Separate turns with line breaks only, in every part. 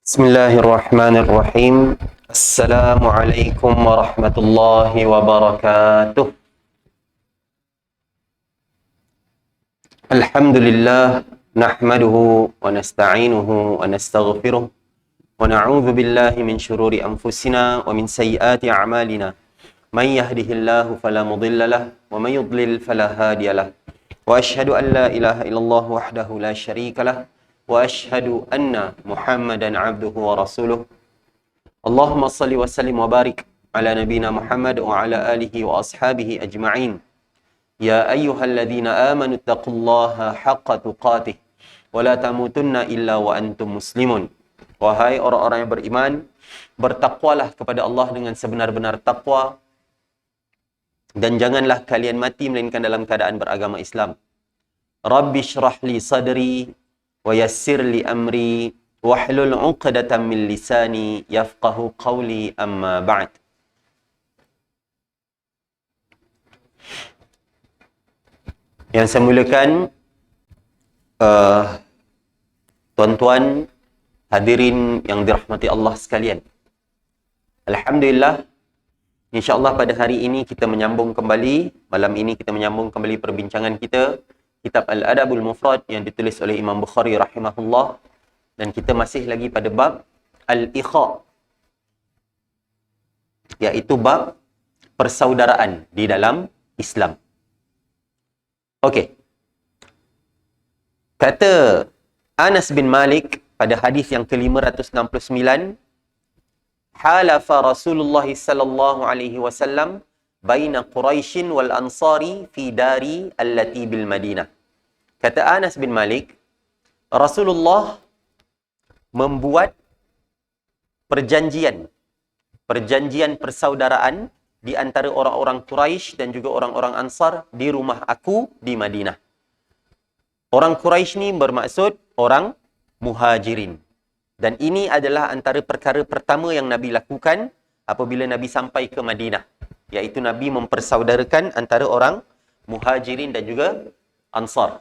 Bismillahirrahmanirrahim. Assalamualaikum warahmatullahi wabarakatuh. Alhamdulillah, nahmaduhu wa nasta'inuhu wa nastaghfiruh wa na'udzu billahi min shururi anfusina wa min sayyiati a'malina. Man yahdihillahu fala mudilla lahu wa man yudlil fala hadiya lahu. Wa asyhadu an la ilaha illallah wahdahu la syarika lahu wa asyhadu anna Muhammadan 'abduhu wa rasuluh. Allahumma salli wa sallim wa barik ala nabiyyina Muhammad wa ala alihi wa ashabihi ajma'in. Ya ayyuhalladzina amanu taqullaha haqqa tuqatih wa la tamutunna illa wa antum muslimun. Wahai orang-orang yang beriman, bertakwalah kepada Allah dengan sebenar-benar takwa dan janganlah kalian mati melainkan dalam keadaan beragama Islam. Rabbi shrah li sadri wa yassir li amri wahlul 'uqdatam min lisani yafqahu qawli, amma ba'd. Yang saya muliakan tuan-tuan hadirin yang dirahmati Allah sekalian. Alhamdulillah, insya-Allah pada hari ini kita menyambung kembali, malam ini kita menyambung kembali perbincangan kita kitab Al-Adabul Mufrad yang ditulis oleh Imam Bukhari rahimahullah, dan kita masih lagi pada bab Al-Ikha, iaitu bab persaudaraan di dalam Islam. Okey. Kata Anas bin Malik pada hadis yang ke-569, halafa Rasulullah sallallahu alaihi wasallam baina Quraisy wal Ansari fi dari allati bil Madinah. Kata Anas bin Malik, Rasulullah membuat perjanjian persaudaraan di antara orang-orang Quraisy dan juga orang-orang Ansar di rumah aku di Madinah. Orang Quraisy ni bermaksud orang Muhajirin. Dan ini adalah antara perkara pertama yang Nabi lakukan apabila Nabi sampai ke Madinah, iaitu Nabi mempersaudarakan antara orang Muhajirin dan juga Ansar.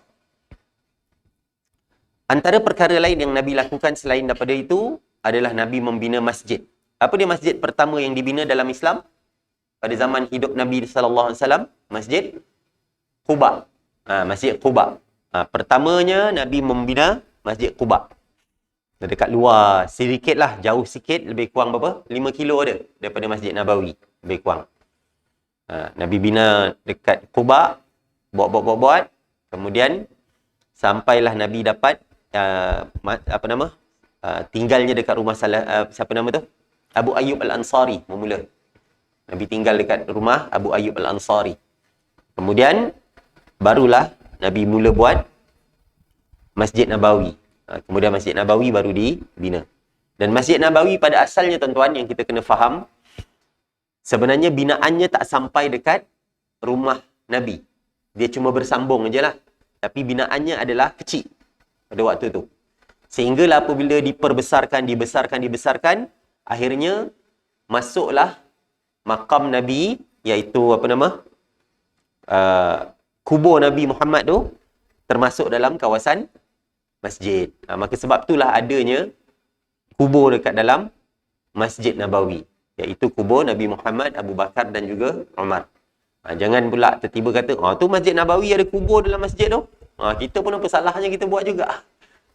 Antara perkara lain yang Nabi lakukan selain daripada itu adalah Nabi membina masjid. Apa dia masjid pertama yang dibina dalam Islam? Pada zaman hidup Nabi SAW, Masjid Quba. Masjid Quba. Pertamanya Nabi membina Masjid Quba. Dekat luar sedikit lah, jauh sikit, lebih kurang berapa? 5 kilo ada daripada Masjid Nabawi, lebih kurang. Nabi bina dekat Quba, buat. Kemudian sampailah Nabi dapat tinggalnya dekat rumah siapa nama tu? Abu Ayyub Al-Ansari memula. Nabi tinggal dekat rumah Abu Ayyub Al-Ansari. Kemudian barulah Nabi mula buat Masjid Nabawi. Kemudian Masjid Nabawi baru dibina. Dan Masjid Nabawi pada asalnya, tuan-tuan, yang kita kena faham, sebenarnya binaannya tak sampai dekat rumah Nabi. Dia cuma bersambung je lah. Tapi binaannya adalah kecil pada waktu tu. Sehinggalah apabila dibesarkan, akhirnya masuklah makam Nabi, iaitu kubur Nabi Muhammad tu termasuk dalam kawasan masjid. Maka sebab itulah adanya kubur dekat dalam Masjid Nabawi, iaitu kubur Nabi Muhammad, Abu Bakar dan juga Umar. Jangan pula tiba-tiba kata, tu Masjid Nabawi ada kubur dalam masjid tu. Kita pun apa salahnya kita buat juga.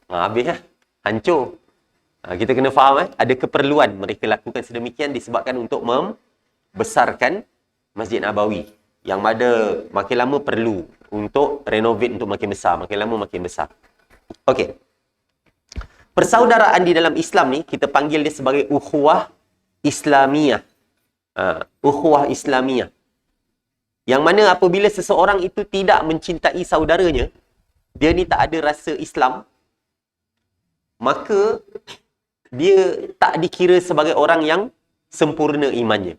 Habis lah. Hancur. Kita kena faham, ada keperluan mereka lakukan sedemikian disebabkan untuk membesarkan Masjid Nabawi. Yang mana makin lama perlu untuk renovate untuk makin besar. Makin lama makin besar. Okey. Persaudaraan di dalam Islam ni, kita panggil dia sebagai ukhuwah Islamiyah. Ukhuwah Islamiyah. Yang mana apabila seseorang itu tidak mencintai saudaranya, dia ni tak ada rasa Islam, maka dia tak dikira sebagai orang yang sempurna imannya.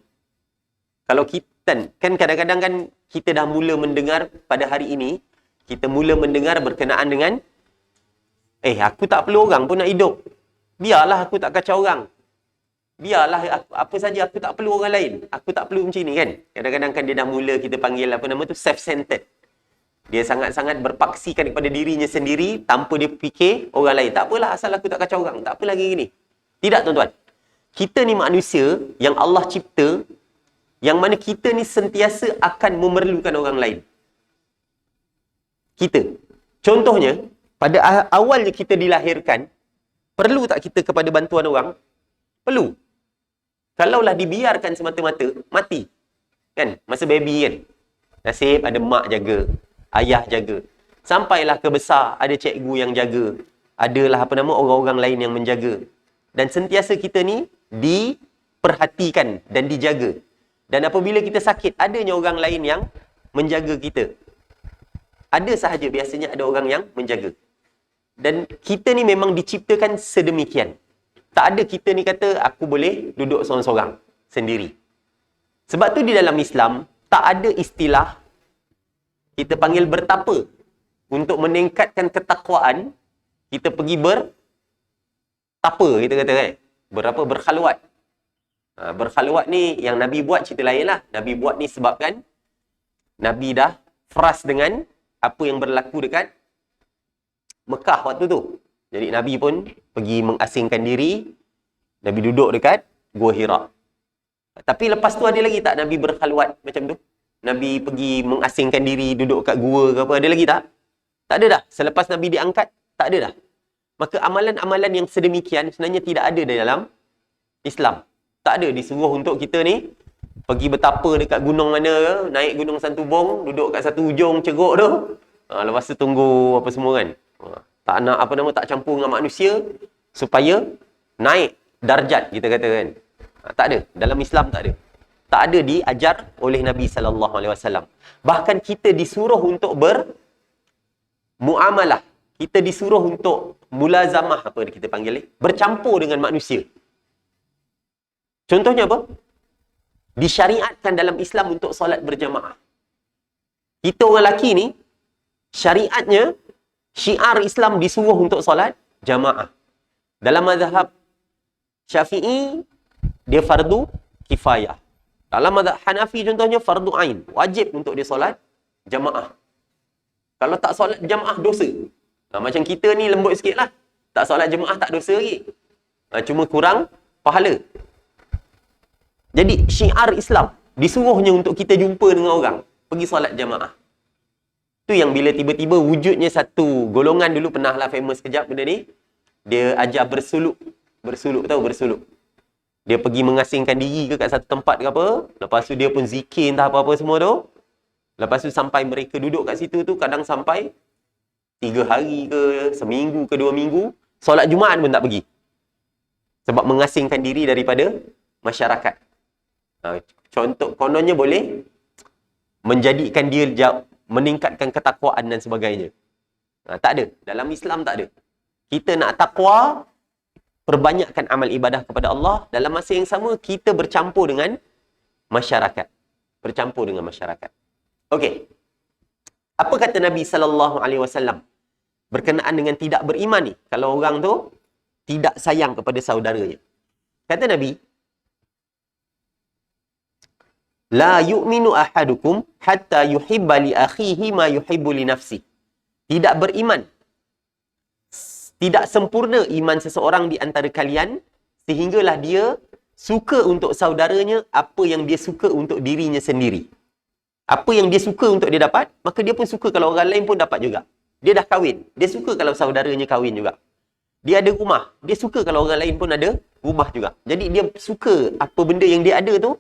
Kalau kita, kan kadang-kadang kan kita dah mula mendengar pada hari ini, kita mula mendengar berkenaan dengan, aku tak perlu orang pun nak hidup. Biarlah aku tak kacau orang. Biarlah apa saja, aku tak perlu orang lain. Aku tak perlu macam ni kan. Kadang-kadang kan dia dah mula kita panggil apa nama tu, self-centered. Dia sangat-sangat berpaksikan kepada dirinya sendiri tanpa dia fikir orang lain. Tak apalah asal aku tak kacau orang. Tak apa lagi gini. Tidak tuan-tuan. Kita ni manusia yang Allah cipta, yang mana kita ni sentiasa akan memerlukan orang lain. Kita. Contohnya, pada awalnya kita dilahirkan, perlu tak kita kepada bantuan orang? Perlu. Kalaulah dibiarkan semata-mata, mati. Kan? Masa baby kan? Nasib ada mak jaga. Ayah jaga. Sampailah ke besar, ada cikgu yang jaga. Adalah apa nama, orang-orang lain yang menjaga. Dan sentiasa kita ni diperhatikan dan dijaga. Dan apabila kita sakit, adanya orang lain yang menjaga kita. Ada sahaja biasanya ada orang yang menjaga. Dan kita ni memang diciptakan sedemikian. Tak ada kita ni kata, aku boleh duduk seorang-seorang, sendiri. Sebab tu di dalam Islam, tak ada istilah kita panggil bertapa. Untuk meningkatkan ketakwaan, kita pergi bertapa, kita kata kan. Berkhalwat. Berkhalwat ni yang Nabi buat cerita lain lah. Nabi buat ni sebabkan Nabi dah fras dengan apa yang berlaku dekat Mekah waktu tu. Jadi Nabi pun pergi mengasingkan diri. Nabi duduk dekat Gua Hira. Tapi lepas tu ada lagi tak Nabi berkhalwat macam tu? Nabi pergi mengasingkan diri, duduk kat gua ke apa, ada lagi tak? Tak ada dah. Selepas Nabi diangkat, tak ada dah. Maka amalan-amalan yang sedemikian sebenarnya tidak ada dalam Islam. Tak ada disuruh untuk kita ni pergi bertapa dekat gunung mana ke, naik gunung Santubong, duduk kat satu hujung ceruk tu. Lepas tu tunggu apa semua kan. Tak nak apa nama, tak campur dengan manusia supaya naik darjat kita kata kan. Tak ada. Dalam Islam tak ada. Tak ada diajar oleh Nabi SAW. Bahkan kita disuruh untuk bermuamalah. Kita disuruh untuk mulazamah, apa kita panggil ni? Bercampur dengan manusia. Contohnya apa? Disyariatkan dalam Islam untuk solat berjamaah. Kita orang lelaki ni, syariatnya, syiar Islam disuruh untuk solat jamaah. Dalam mazhab Syafi'i, dia fardu kifayah. Dalam mazhab Hanafi contohnya fardu ain, wajib untuk dia solat jamaah. Kalau tak solat jamaah dosa. Macam kita ni lembut sikitlah. Tak solat jamaah tak dosa lagi. Cuma kurang pahala. Jadi syiar Islam disuruhnya untuk kita jumpa dengan orang, pergi solat jamaah. Tu yang bila tiba-tiba wujudnya satu golongan dulu pernahlah famous kejap benda ni. Dia ajar bersuluk. Bersuluk tahu bersuluk. Dia pergi mengasingkan diri ke kat satu tempat ke apa. Lepas tu dia pun zikir entah apa-apa semua tu. Lepas tu sampai mereka duduk kat situ tu, kadang sampai 3 hari ke, seminggu ke 2 minggu. Solat Jumaat pun tak pergi. Sebab mengasingkan diri daripada masyarakat. Contoh, kononnya boleh menjadikan dia meningkatkan ketakwaan dan sebagainya. Tak ada. Dalam Islam tak ada. Kita nak takwa, perbanyakkan amal ibadah kepada Allah. Dalam masa yang sama, kita bercampur dengan masyarakat. Bercampur dengan masyarakat. Okey. Apa kata Nabi SAW berkenaan dengan tidak beriman ni? Kalau orang tu tidak sayang kepada saudaranya. Kata Nabi, La yu'minu ahadukum hatta yuhibba li akhihi ma yuhibbu li nafsi. Tidak beriman. Tidak sempurna iman seseorang di antara kalian sehinggalah dia suka untuk saudaranya apa yang dia suka untuk dirinya sendiri. Apa yang dia suka untuk dia dapat, maka dia pun suka kalau orang lain pun dapat juga. Dia dah kahwin, dia suka kalau saudaranya kahwin juga. Dia ada rumah, dia suka kalau orang lain pun ada rumah juga. Jadi dia suka apa benda yang dia ada tu,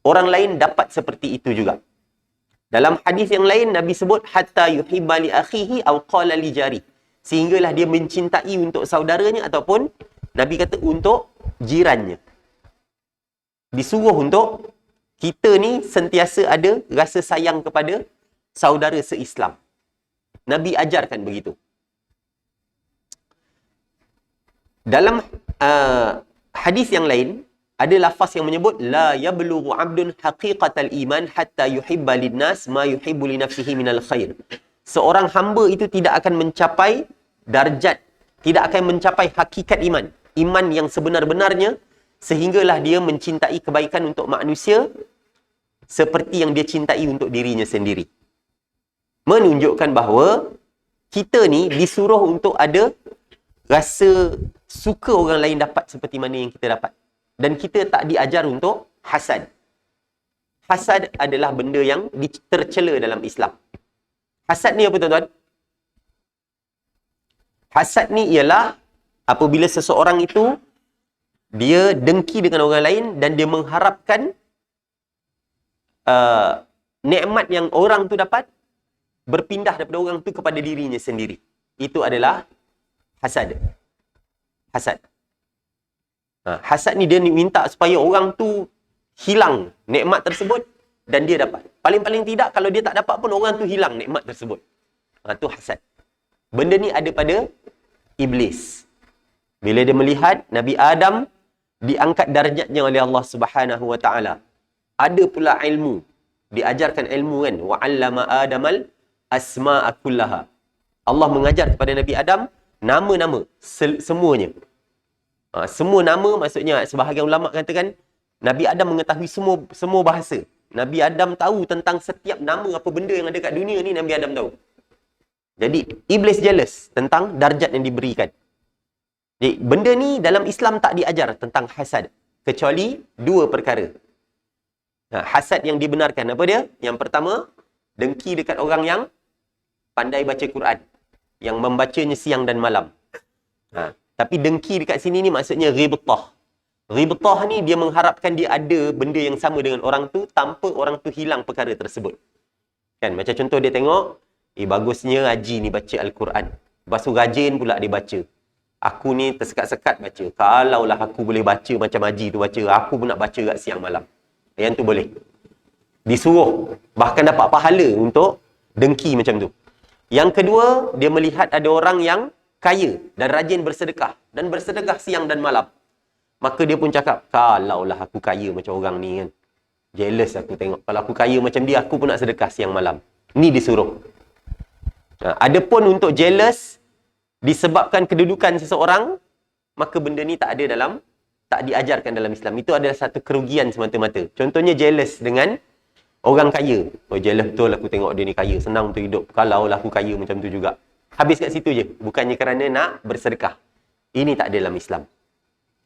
orang lain dapat seperti itu juga. Dalam hadis yang lain, Nabi sebut, hatta yuhibba li akhihi aw qala li jari. Sehinggalah dia mencintai untuk saudaranya ataupun Nabi kata untuk jirannya. Disuruh untuk kita ni sentiasa ada rasa sayang kepada saudara se-Islam. Nabi ajarkan begitu. Dalam hadis yang lain, ada lafaz yang menyebut la yablughu 'abdun haqiqatal iman hatta yuhibba linnas ma yuhibbu li nafsihi minal khair. Seorang hamba itu tidak akan mencapai darjat, tidak akan mencapai hakikat iman, iman yang sebenar-benarnya, sehinggalah dia mencintai kebaikan untuk manusia seperti yang dia cintai untuk dirinya sendiri. Menunjukkan bahawa kita ni disuruh untuk ada rasa suka orang lain dapat seperti mana yang kita dapat. Dan kita tak diajar untuk hasad. Hasad adalah benda yang tercela dalam Islam. Hasad ni apa tuan-tuan? Hasad ni ialah apabila seseorang itu dia dengki dengan orang lain dan dia mengharapkan nikmat yang orang tu dapat berpindah daripada orang tu kepada dirinya sendiri. Itu adalah hasad. Hasad. Hasad ni dia minta supaya orang tu hilang nikmat tersebut dan dia dapat. Paling-paling tidak, kalau dia tak dapat pun orang tu hilang nikmat tersebut. Tu hasad. Benda ni ada pada Iblis. Bila dia melihat Nabi Adam diangkat darjatnya oleh Allah Subhanahu Wa Taala. Ada pula ilmu. Diajarkan ilmu kan. Wa 'allama Adamal asma'a kullaha. Allah mengajar kepada Nabi Adam nama-nama semuanya. Semua nama, maksudnya sebahagian ulama katakan Nabi Adam mengetahui semua bahasa. Nabi Adam tahu tentang setiap nama apa benda yang ada kat dunia ni, Nabi Adam tahu. Jadi Iblis jealous tentang darjat yang diberikan. Jadi benda ni dalam Islam tak diajar tentang hasad, kecuali dua perkara. Hasad yang dibenarkan apa dia? Yang pertama, dengki dekat orang yang pandai baca Quran, yang membacanya siang dan malam. Tapi dengki dekat sini ni maksudnya ribtah. Ribtah ni dia mengharapkan dia ada benda yang sama dengan orang tu tanpa orang tu hilang perkara tersebut. Kan, macam contoh dia tengok, bagusnya Haji ni baca Al-Quran. Lepas tu rajin pula dia baca. Aku ni tersekat-sekat baca. Kalaulah aku boleh baca macam Haji tu baca, aku pun nak baca kat siang malam. Yang tu boleh. Disuruh. Bahkan dapat pahala untuk dengki macam tu. Yang kedua, dia melihat ada orang yang kaya dan rajin bersedekah. Dan bersedekah siang dan malam. Maka dia pun cakap, kalaulah aku kaya macam orang ni kan. Jealous aku tengok. Kalau aku kaya macam dia, aku pun nak sedekah siang malam. Ni disuruh. Adapun untuk jealous disebabkan kedudukan seseorang, maka benda ni tak diajarkan dalam Islam. Itu adalah satu kerugian semata-mata. Contohnya jealous dengan orang kaya. Oh, jealous betul aku tengok dia ni kaya, senang untuk hidup. Kalaulah aku kaya macam tu juga. Habis kat situ je. Bukannya kerana nak bersedekah. Ini tak ada dalam Islam.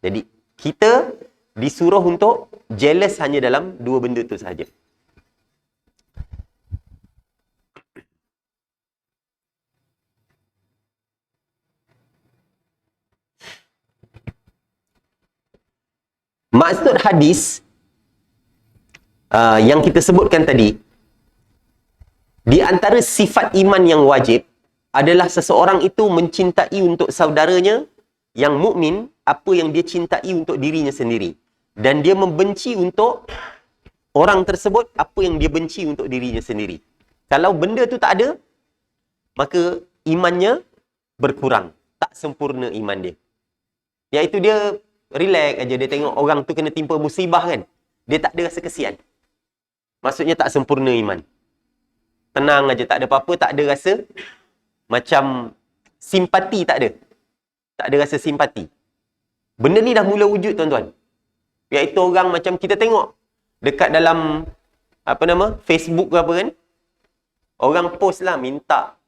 Jadi, kita disuruh untuk jealous hanya dalam dua benda tu sahaja. Maksud hadis yang kita sebutkan tadi, di antara sifat iman yang wajib adalah seseorang itu mencintai untuk saudaranya yang mukmin apa yang dia cintai untuk dirinya sendiri, dan dia membenci untuk orang tersebut apa yang dia benci untuk dirinya sendiri. Kalau benda tu tak ada, maka imannya berkurang, tak sempurna iman dia. Iaitu dia relax aja, dia tengok orang tu kena timpa musibah kan, dia tak ada rasa kesian. Maksudnya tak sempurna iman. Tenang aja, tak ada apa-apa, tak ada rasa macam simpati, tak ada. Tak ada rasa simpati. Benda ni dah mula wujud tuan-tuan. Iaitu orang macam kita tengok dekat dalam Facebook ke apa kan. Orang post lah minta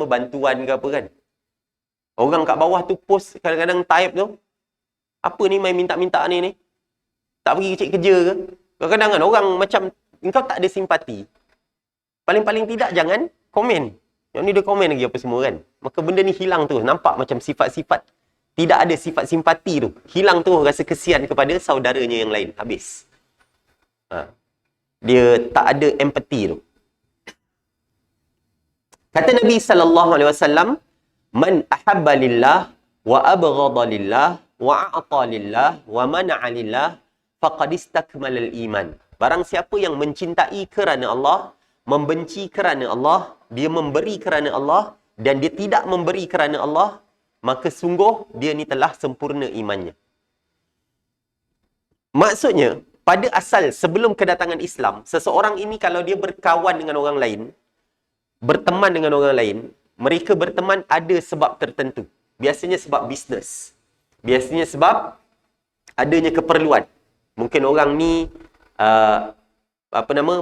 bantuan ke apa kan. Orang kat bawah tu post kadang-kadang type tu, apa ni main minta-minta ni? Tak pergi cek kerja ke? Kadang-kadang kan orang macam engkau tak ada simpati. Paling-paling tidak jangan komen. Yang ni dia komen lagi apa semua kan. Maka benda ni hilang tu. Nampak macam sifat-sifat. Tidak ada sifat simpati tu. Hilang tu rasa kesian kepada saudaranya yang lain. Habis. Dia tak ada empati tu. Kata Nabi SAW, Man ahabba lillah wa abghada lillah wa a'ta lillah wa mana'a lillah faqad istakmalal iman. Barang siapa yang mencintai kerana Allah, membenci kerana Allah, dia memberi kerana Allah dan dia tidak memberi kerana Allah, maka sungguh dia ni telah sempurna imannya. Maksudnya, pada asal sebelum kedatangan Islam, seseorang ini kalau dia berkawan dengan orang lain, berteman dengan orang lain, mereka berteman ada sebab tertentu. Biasanya sebab bisnes. Biasanya sebab adanya keperluan. Mungkin orang ni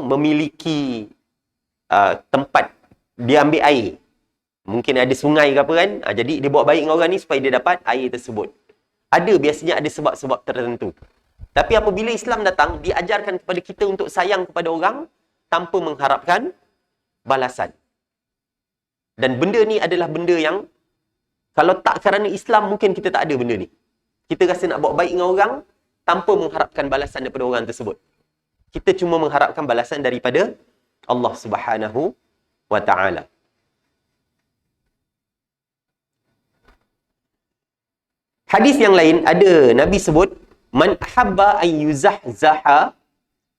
memiliki tempat dia ambil air. Mungkin ada sungai ke apa kan. Jadi dia buat baik dengan orang ni supaya dia dapat air tersebut. Biasanya ada sebab-sebab tertentu. Tapi apabila Islam datang, diajarkan kepada kita untuk sayang kepada orang tanpa mengharapkan balasan. Dan benda ni adalah benda yang kalau tak kerana Islam, mungkin kita tak ada benda ni. Kita rasa nak buat baik dengan orang tanpa mengharapkan balasan daripada orang tersebut. Kita cuma mengharapkan balasan daripada Allah Subhanahu wa Ta'ala. Hadis yang lain ada Nabi sebut, man ahabba an yuzahzaha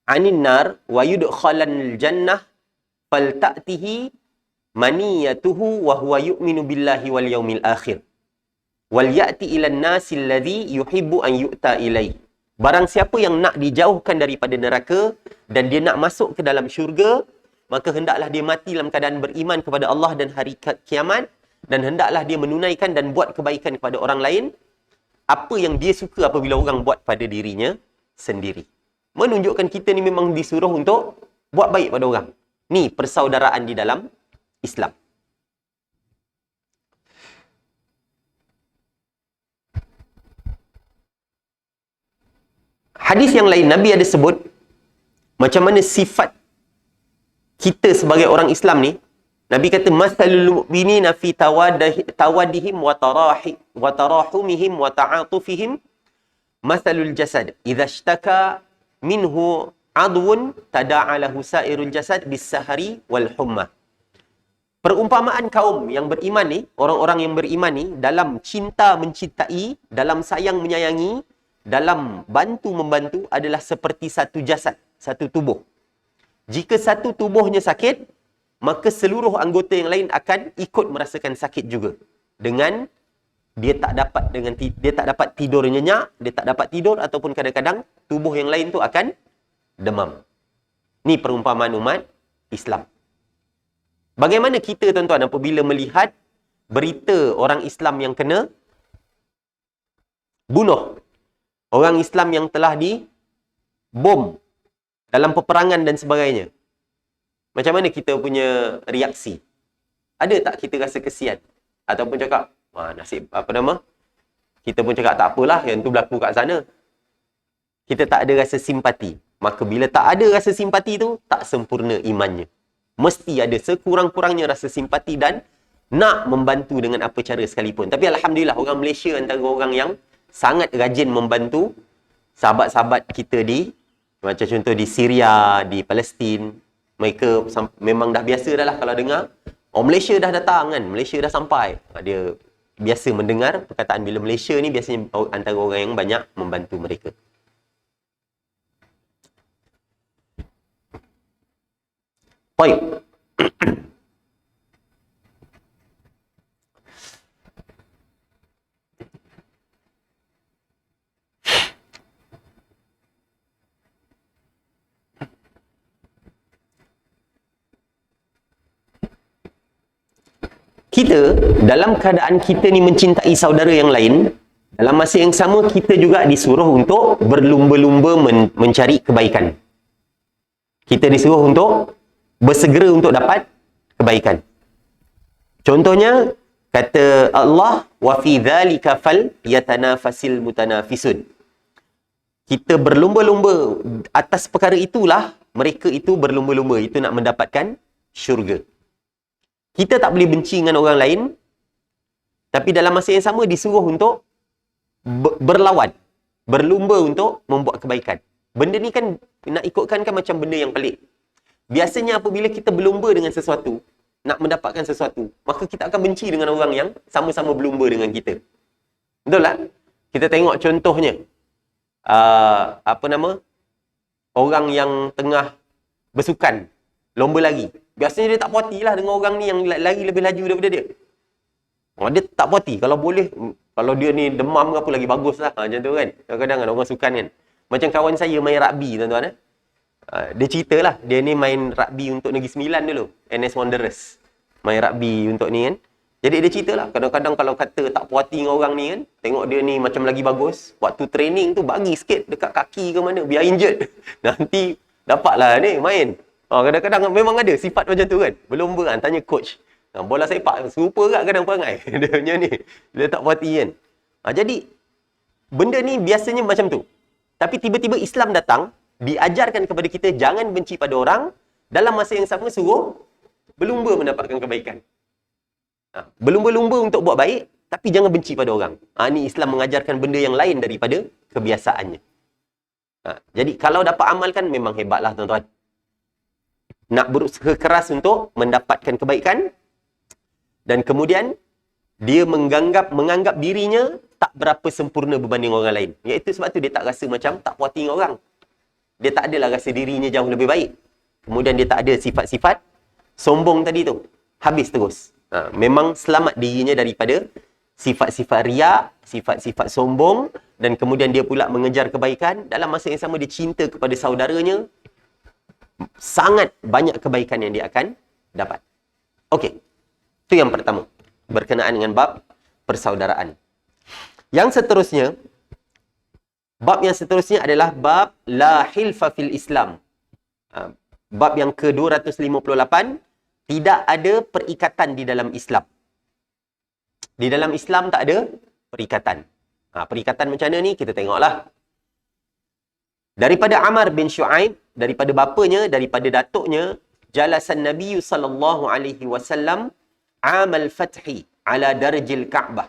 'anil nar wa yudkhalanal jannah falta'tihi maniyatuhu wa huwa yu'minu billahi wal yaumil akhir wal ya'ti ilan nasi alladhi yuhibbu an yu'ta ilaih. Barang siapa yang nak dijauhkan daripada neraka dan dia nak masuk ke dalam syurga, maka hendaklah dia mati dalam keadaan beriman kepada Allah dan hari kiamat, dan hendaklah dia menunaikan dan buat kebaikan kepada orang lain apa yang dia suka apabila orang buat pada dirinya sendiri. Menunjukkan kita ni memang disuruh untuk buat baik pada orang. Ni persaudaraan di dalam Islam. Hadis yang lain, Nabi ada sebut macam mana sifat kita sebagai orang Islam ni. Nabi kata, masalul mu'minina fi tawadihim wa tarahumihim wa ta'atufihim masalul jasad idza ishtaka minhu adwun tada'a lahu sa'irul jasad bis-sahari wal humma. Perumpamaan kaum yang beriman ni, orang-orang yang beriman ni, dalam cinta mencintai, dalam sayang menyayangi, dalam bantu-membantu adalah seperti satu jasad, satu tubuh. Jika satu tubuhnya sakit, maka seluruh anggota yang lain akan ikut merasakan sakit juga. Dengan dia tak dapat tidur nyenyak, dia tak dapat tidur, ataupun kadang-kadang tubuh yang lain tu akan demam. Ni perumpamaan umat Islam. Bagaimana kita tuan-tuan apabila melihat berita orang Islam yang kena bunuh, orang Islam yang telah dibom dalam peperangan dan sebagainya? Macam mana kita punya reaksi? Ada tak kita rasa kesian? Ataupun cakap, nasib kita pun cakap tak apalah yang tu berlaku kat sana. Kita tak ada rasa simpati. Maka bila tak ada rasa simpati tu, tak sempurna imannya. Mesti ada sekurang-kurangnya rasa simpati dan nak membantu dengan apa cara sekalipun. Tapi Alhamdulillah, orang Malaysia antara orang yang sangat rajin membantu sahabat-sahabat kita macam contoh di Syria, di Palestin. Mereka memang dah biasa dah lah kalau dengar, Malaysia dah datang kan, Malaysia dah sampai. Dia biasa mendengar perkataan bila Malaysia ni, biasanya antara orang yang banyak membantu mereka. Baik. Kita, dalam keadaan kita ni mencintai saudara yang lain, dalam masa yang sama kita juga disuruh untuk berlumba-lumba mencari kebaikan. Kita disuruh untuk bersegera untuk dapat kebaikan. Contohnya, kata Allah, wa fi dzalika fal yatanafasil mutanafisun. Kita berlumba-lumba atas perkara itulah, mereka itu berlumba-lumba, itu nak mendapatkan syurga. Kita tak boleh benci dengan orang lain, tapi dalam masa yang sama disuruh untuk berlawan, berlumba untuk membuat kebaikan. Benda ni kan nak ikutkan kan macam benda yang pelik. Biasanya apabila kita berlumba dengan sesuatu, nak mendapatkan sesuatu, maka kita akan benci dengan orang yang sama-sama berlumba dengan kita. Betul tak? Kita tengok contohnya, orang yang tengah bersukan, lomba lari. Biasanya dia tak puas hati lah dengan orang ni yang lari lebih laju daripada dia. Dia tak puas hati. Kalau boleh, kalau dia ni demam ke apa lagi bagus lah. Macam tu kan. Kadang-kadang orang sukan kan. Macam kawan saya main rugby, tuan-tuan. Dia ceritalah, dia ni main rugby untuk Negeri Sembilan dulu, NS Wanderers. Main rugby untuk ni kan. Jadi dia ceritalah, kadang-kadang kalau kata tak puas hati dengan orang ni kan, tengok dia ni macam lagi bagus, waktu training tu bagi sikit dekat kaki ke mana, biar injured. Nanti dapatlah ni main. Kadang-kadang memang ada sifat macam tu kan. Berlomba kan, tanya coach. Bola sepak serupa kat kadang perangai. Dia punya ni, dia tak puas hati kan. Jadi, benda ni biasanya macam tu. Tapi tiba-tiba Islam datang, diajarkan kepada kita jangan benci pada orang, dalam masa yang sama suruh berlumba mendapatkan kebaikan. Berlumba-lumba untuk buat baik, tapi jangan benci pada orang. Ni Islam mengajarkan benda yang lain daripada kebiasaannya. Jadi kalau dapat amalkan, memang hebatlah tuan-tuan. Nak berusaha keras untuk mendapatkan kebaikan, dan kemudian dia menganggap dirinya tak berapa sempurna berbanding orang lain. Iaitu sebab tu dia tak rasa macam tak puas hati dengan orang. Dia tak adalah rasa dirinya jauh lebih baik. Kemudian dia tak ada sifat-sifat sombong tadi tu. Habis terus. Memang selamat dirinya daripada sifat-sifat riak, sifat-sifat sombong, dan kemudian dia pula mengejar kebaikan. Dalam masa yang sama dia cinta kepada saudaranya. Sangat banyak kebaikan yang dia akan dapat. Okey. Itu yang pertama. Berkenaan dengan bab persaudaraan. Yang seterusnya, bab yang seterusnya adalah bab la hilfa fil Islam. Bab yang ke-258, tidak ada perikatan di dalam Islam. Di dalam Islam tak ada perikatan. Perikatan macam mana ni? Kita tengoklah. Daripada Amar bin Shu'aib, daripada bapanya, daripada datuknya, jalasan Nabi sallallahu alaihi wasallam amal fathi ala darjil Ka'bah.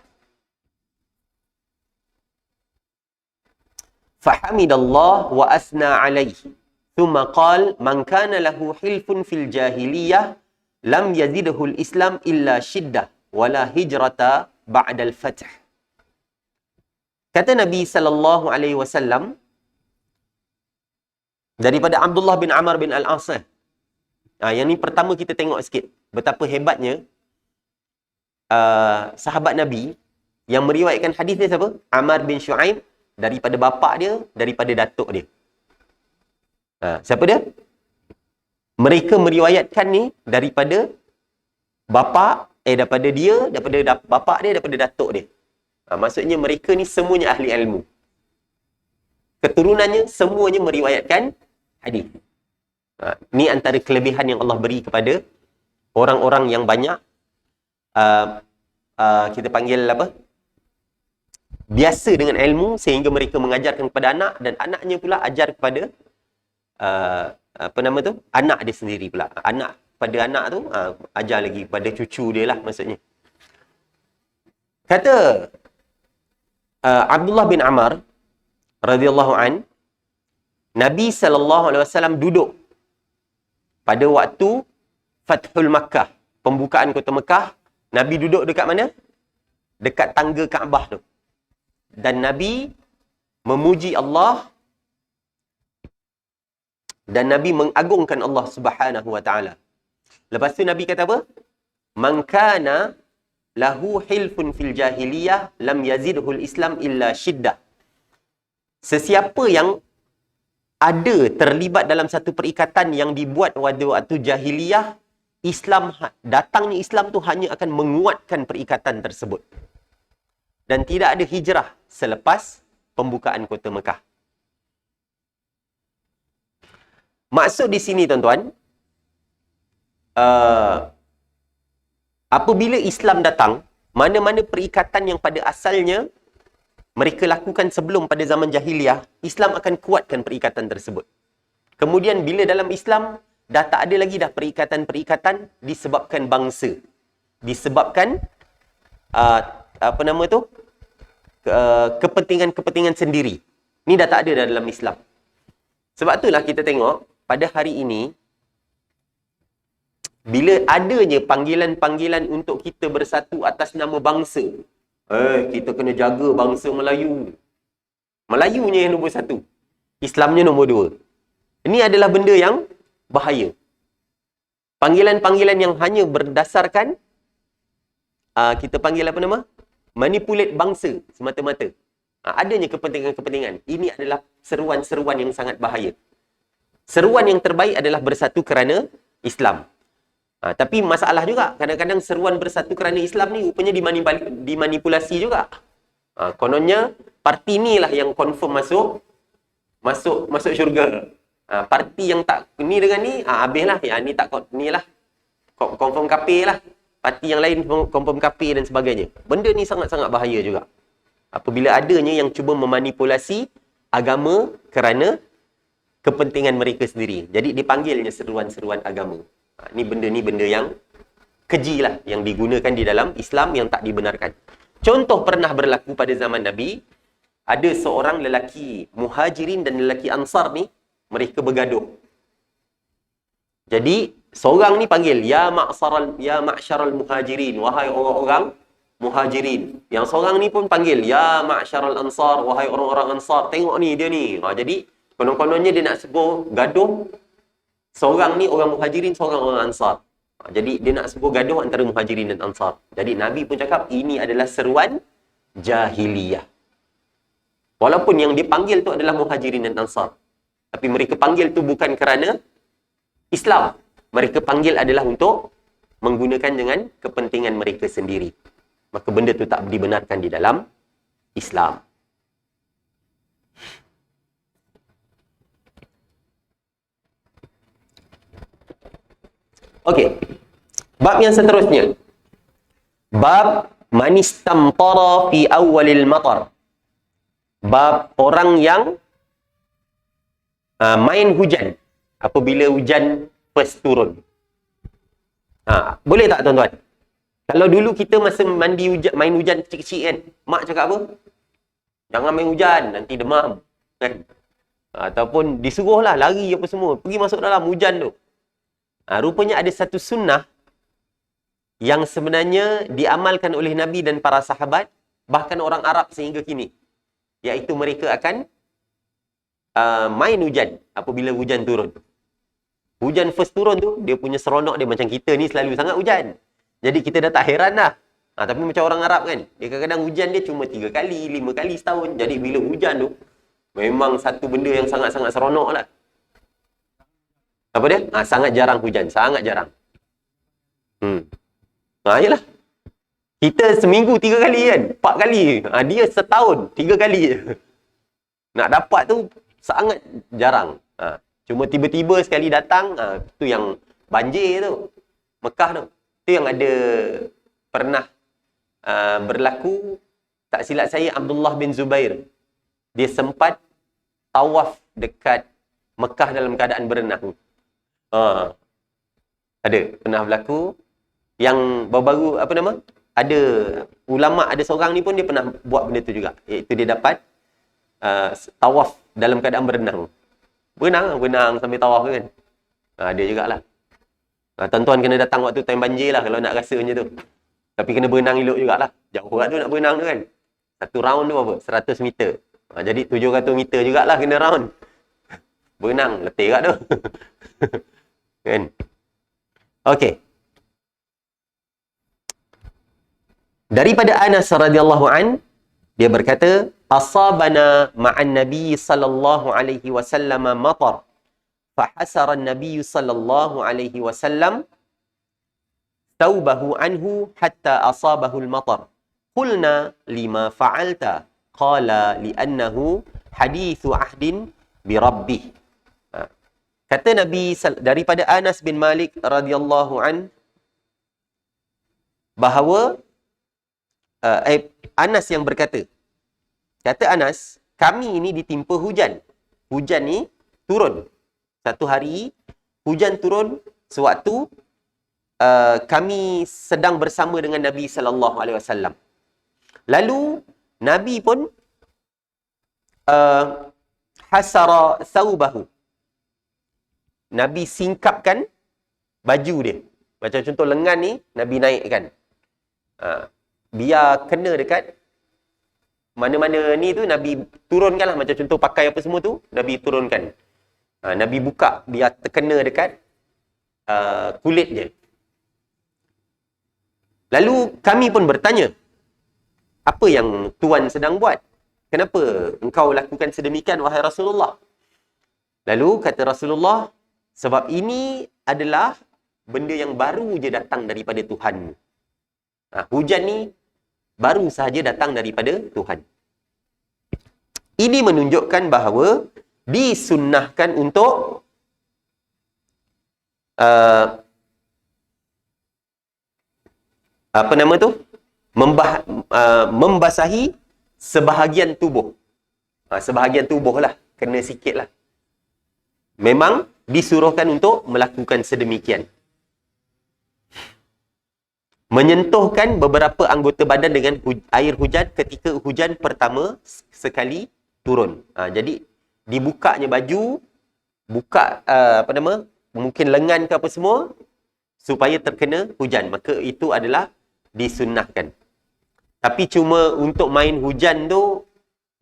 Fahamidallah wa asna alaihi. Thumma qal, man kana lahu hilfun fil jahiliyah, lam yazidhu al-Islam illa shiddah, wala hijrata ba'dal fath. Kata Nabi sallallahu alaihi wasallam, daripada Abdullah bin Amr bin Al-As. Yang ni pertama kita tengok sikit betapa hebatnya sahabat Nabi yang meriwayatkan hadis ni siapa? Amr bin Shu'aib, daripada bapa dia, daripada datuk dia. Siapa dia? Mereka meriwayatkan ni daripada bapa, daripada dia, daripada bapa dia, daripada datuk dia. Maksudnya mereka ni semuanya ahli ilmu. Keturunannya semuanya meriwayatkan hadis. Ni antara kelebihan yang Allah beri kepada orang-orang yang banyak kita panggil apa? Biasa dengan ilmu, sehingga mereka mengajarkan kepada anak, dan anaknya pula ajar kepada anak dia sendiri pula. Anak pada anak tu ajar lagi pada cucu dia lah maksudnya. Kata Abdullah bin Amr radhiyallahu an, Nabi sallallahu alaihi wasallam duduk pada waktu Fathul Makkah, pembukaan kota Mekah. Nabi duduk dekat mana? Dekat tangga Kaabah tu. Dan Nabi memuji Allah, dan Nabi mengagungkan Allah Subhanahu wa taala. Lepas tu Nabi kata apa? Man kana lahu hilfun fil jahiliyah, lam yazidhu al-Islam illa shiddah. Sesiapa yang ada terlibat dalam satu perikatan yang dibuat waktu jahiliyah, datangnya Islam tu hanya akan menguatkan perikatan tersebut. Dan tidak ada hijrah selepas pembukaan kota Mekah. Maksud di sini tuan-tuan, apabila Islam datang, mana-mana perikatan yang pada asalnya mereka lakukan sebelum pada zaman jahiliyah, Islam akan kuatkan perikatan tersebut. Kemudian bila dalam Islam, dah tak ada lagi dah perikatan-perikatan disebabkan bangsa. Disebabkan, kepentingan-kepentingan sendiri. Ni dah tak ada dalam Islam. Sebab itulah kita tengok, pada hari ini, bila adanya panggilan-panggilan untuk kita bersatu atas nama bangsa, kita kena jaga bangsa Melayu. Melayunya yang nombor satu, Islamnya nombor dua. Ini adalah benda yang bahaya. Panggilan-panggilan yang hanya berdasarkan, kita panggil apa nama? Manipulate bangsa semata-mata. Adanya kepentingan-kepentingan. Ini adalah seruan-seruan yang sangat bahaya. Seruan yang terbaik adalah bersatu kerana Islam. Tapi masalah juga, kadang-kadang seruan bersatu kerana Islam ni rupanya dimanipulasi juga. Kononnya, parti ni lah yang confirm masuk syurga. Parti yang tak ni dengan ni, habislah. Ya, ni tak ni lah. Confirm kafir lah. Parti yang lain confirm kafir dan sebagainya. Benda ni sangat-sangat bahaya juga. Apabila adanya yang cuba memanipulasi agama kerana kepentingan mereka sendiri. Jadi dipanggilnya seruan-seruan agama. Ni benda yang keji lah, yang digunakan di dalam Islam yang tak dibenarkan. Contoh pernah berlaku pada zaman Nabi, ada seorang lelaki Muhajirin dan lelaki Ansar ni, mereka bergaduh. Jadi seorang ni panggil, ya ma'syaral muhajirin, wahai orang-orang Muhajirin. Yang seorang ni pun panggil, ya ma'syaral ansar, wahai orang-orang Ansar. Tengok ni, dia ni. Jadi, konon-kononnya dia nak sebut gaduh. Seorang ni orang Muhajirin, seorang orang Ansar. Jadi, dia nak sebut gaduh antara Muhajirin dan Ansar. Jadi, Nabi pun cakap, ini adalah seruan jahiliyah. Walaupun yang dipanggil tu adalah Muhajirin dan Ansar. Tapi mereka panggil tu bukan kerana Islam. Mereka panggil adalah untuk menggunakan dengan kepentingan mereka sendiri. Maka benda tu tak dibenarkan di dalam Islam. Okey. Bab yang seterusnya. Bab man istamtara fi awwalil matar. Bab orang yang main hujan apabila hujan first turun. Boleh tak tuan-tuan? Kalau dulu kita masa mandi hujan, main hujan kecil-kecil kan, mak cakap apa? Jangan main hujan, nanti demam. Kan? Ataupun disuruhlah lari apa semua, pergi masuk dalam hujan tu. Rupanya ada satu sunnah yang sebenarnya diamalkan oleh Nabi dan para sahabat, bahkan orang Arab sehingga kini. Iaitu mereka akan main hujan apabila hujan turun. Hujan first turun tu, dia punya seronok dia macam kita ni selalu sangat hujan. Jadi kita dah tak heran dah. Tapi macam orang Arab kan, dia kadang-kadang hujan dia cuma 3 kali, 5 kali setahun. Jadi bila hujan tu, memang satu benda yang sangat-sangat seronok lah. Apa dia? Sangat jarang hujan, sangat jarang. Yelah. Kita seminggu 3 kali kan, 4 kali. Dia setahun 3 kali je. Nak dapat tu sangat jarang. Cuma tiba-tiba sekali datang, tu yang banjir tu. Mekah tu. Itu yang ada pernah berlaku, tak silap saya, Abdullah bin Zubair. Dia sempat tawaf dekat Mekah dalam keadaan berenang. Ada, pernah berlaku. Yang baru-baru, apa nama? Ada ulama', ada seorang ni pun dia pernah buat benda tu juga. Iaitu dia dapat tawaf dalam keadaan berenang. Berenang sambil tawaf kan. Dia jugalah. Tuan-tuan kena datang waktu time banjir lah kalau nak rasa macam tu. Tapi kena berenang elok jugalah. Jauh kat tu nak berenang tu kan. Satu round tu apa? 100 meter. Jadi 700 meter jugalah kena round. Berenang, letih kat tu. Kan? Okey. Daripada Anas radhiyallahu an, dia berkata, asabana ma'an nabi sallallahu alaihi wasallam matar. Fahasara an-nabiy sallallahu alaihi wasallam thawbahu anhu hatta asabahu al-matar. Qulna lima fa'alta? Qala li'annahu hadithu ahdin bi rabbih. Kata Nabi daripada Anas bin Malik radhiyallahu an bahawa Anas yang berkata, kata Anas, kami ini ditimpa hujan. Hujan ni turun. Satu hari, hujan turun sewaktu kami sedang bersama dengan Nabi SAW. Lalu, Nabi pun hasara thawbahu. Nabi singkapkan baju dia. Macam contoh lengan ni, Nabi naikkan. Biar kena dekat mana-mana ni tu, Nabi turunkan lah. Macam contoh pakai apa semua tu, Nabi turunkan. Nabi buka, biar terkena dekat kulit dia. Lalu kami pun bertanya, apa yang Tuan sedang buat? Kenapa engkau lakukan sedemikian, wahai Rasulullah? Lalu kata Rasulullah, sebab ini adalah benda yang baru je datang daripada Tuhan. Hujan ni baru sahaja datang daripada Tuhan. Ini menunjukkan bahawa disunnahkan untuk membasahi sebahagian tubuh. Sebahagian tubuh lah, kena sikit lah. Memang disuruhkan untuk melakukan sedemikian. Menyentuhkan beberapa anggota badan dengan air hujan ketika hujan pertama sekali turun. Jadi dibukanya baju, buka mungkin lengan ke apa semua supaya terkena hujan. Maka itu adalah disunnahkan. Tapi cuma untuk main hujan tu,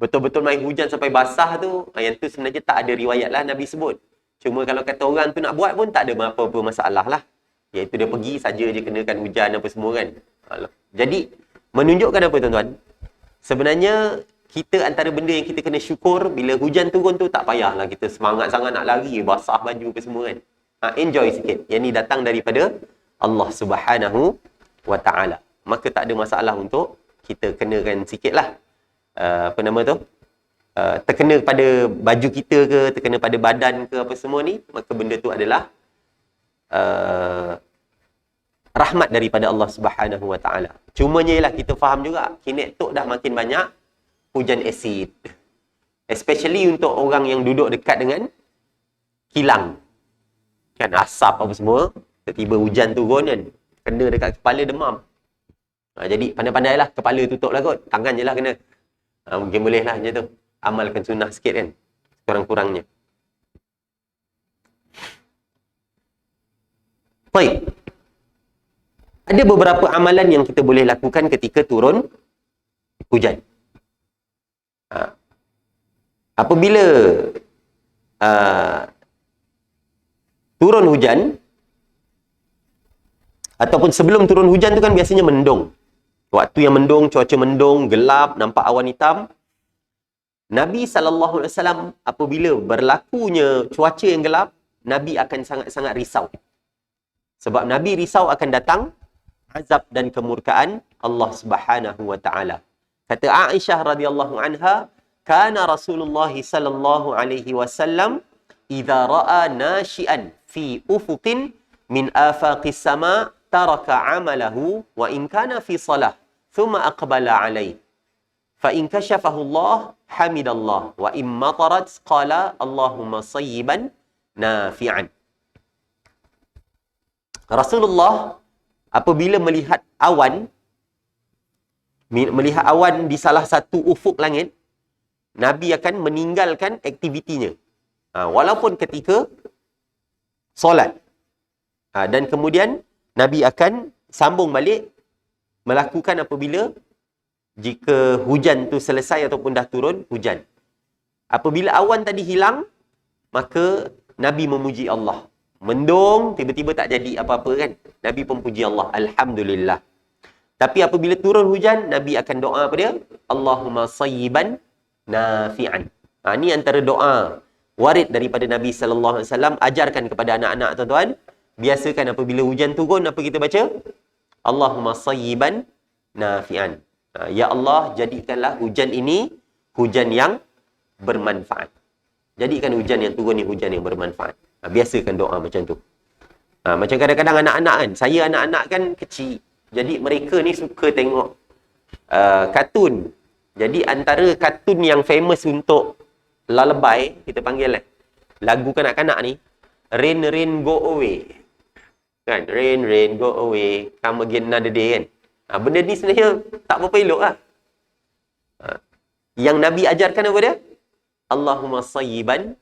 betul-betul main hujan sampai basah tu, yang tu sebenarnya tak ada riwayat lah Nabi sebut. Cuma kalau kata orang tu nak buat pun tak ada apa-apa masalah lah. Iaitu dia pergi saja je kenakan hujan apa semua kan. Jadi menunjukkan apa tuan-tuan? Sebenarnya kita antara benda yang kita kena syukur, bila hujan turun tu tak payahlah kita semangat sangat nak lari, basah baju apa semua kan. Enjoy sikit. Yang ni datang daripada Allah Subhanahu wa ta'ala. Maka tak ada masalah untuk kita kenakan sikit lah. Terkena pada baju kita ke, terkena pada badan ke apa semua ni, maka benda tu adalah rahmat daripada Allah Subhanahu wa ta'ala. Cumanya ialah kita faham juga, kini tu dah makin banyak hujan asid. Especially untuk orang yang duduk dekat dengan kilang. Kan asap apa semua, tiba-tiba hujan turun kan, kena dekat kepala demam. Jadi pandai-pandailah, kepala tutup lah kot, tangan je lah kena. Mungkin boleh lah macam tu. Amalkan sunnah sikit kan, kurang-kurangnya. Baik. Ada beberapa amalan yang kita boleh lakukan ketika turun hujan. Apabila turun hujan, ataupun sebelum turun hujan tu kan biasanya mendung. Waktu yang mendung, cuaca mendung, gelap, nampak awan hitam. Nabi SAW apabila berlakunya cuaca yang gelap, Nabi akan sangat-sangat risau. Sebab Nabi risau akan datang azab dan kemurkaan Allah Subhanahu wa ta'ala. Kata Aisyah radhiyallahu anha, kana Rasulullah sallallahu alaihi wasallam idza ra'a nashi'an fi ufuqin min afaqis sama' taraka 'amalahu wa in kana fi salah thumma aqbala 'alaihi fa in kashafahu Allah hamidallah wa in matarat qala Allahumma sayyiban nafi'an. Rasulullah apabila melihat awan di salah satu ufuk langit, Nabi akan meninggalkan aktivitinya. Walaupun ketika solat. Dan kemudian Nabi akan sambung balik melakukan apabila jika hujan tu selesai ataupun dah turun hujan. Apabila awan tadi hilang, maka Nabi memuji Allah. Mendung, tiba-tiba tak jadi apa-apa kan. Nabi pun puji Allah. Alhamdulillah. Tapi apabila turun hujan, Nabi akan doa apa dia? Allahumma sayyiban nafi'an. Ini antara doa warid daripada Nabi SAW. Ajarkan kepada anak-anak tuan-tuan. Biasakan apabila hujan turun, apa kita baca? Allahumma sayyiban nafi'an. Ya Allah, jadikanlah hujan ini hujan yang bermanfaat. Jadikan hujan yang turun ni hujan yang bermanfaat. Biasakan doa macam tu. Macam kadang-kadang anak-anak kan. Saya anak-anak kan kecil. Jadi mereka ni suka tengok kartun. Jadi antara kartun yang famous untuk lullaby, kita panggil lagu kanak-kanak ni, Rain, Rain, Go Away. Kan? Rain, Rain, Go Away. Come again another day kan. Benda ni sebenarnya tak berapa elok lah. Yang Nabi ajarkan apa dia? Allahumma sayyiban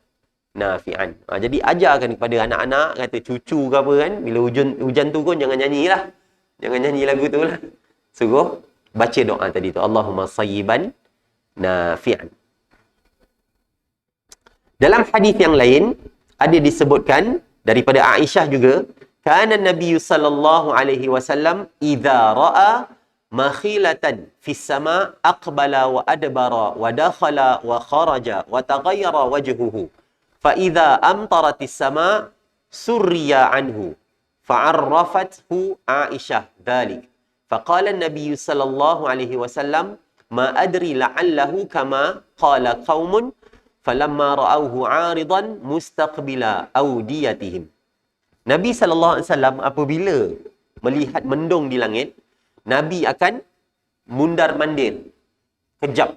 nafi'an. Jadi ajarkan kepada anak-anak, kata cucu ke apa kan, bila hujan turun jangan nyanyilah. Jangan nyanyi lagu tu lah. Suruh baca doa tadi tu. Allahumma sayyiban nafi'an. Dalam hadis yang lain ada disebutkan daripada Aisyah juga, kana Nabi sallallahu alaihi wasallam idza ra'a makhilatan fis sama aqbala wa adbara wa dakhala wa kharaja wa taghayyara wajhuhu fa idza amtaratis sama surriya anhu fa'arrafathu Aisyah dhalik faqala an-nabiy sallallahu alaihi wasallam ma adri la'allahu kama qala qaumun falamma ra'awhu 'aridan mustaqbila awdiyatihim. Nabi sallallahu alaihi wasallam apabila melihat mendung di langit, Nabi akan mundar-mandir. Kejap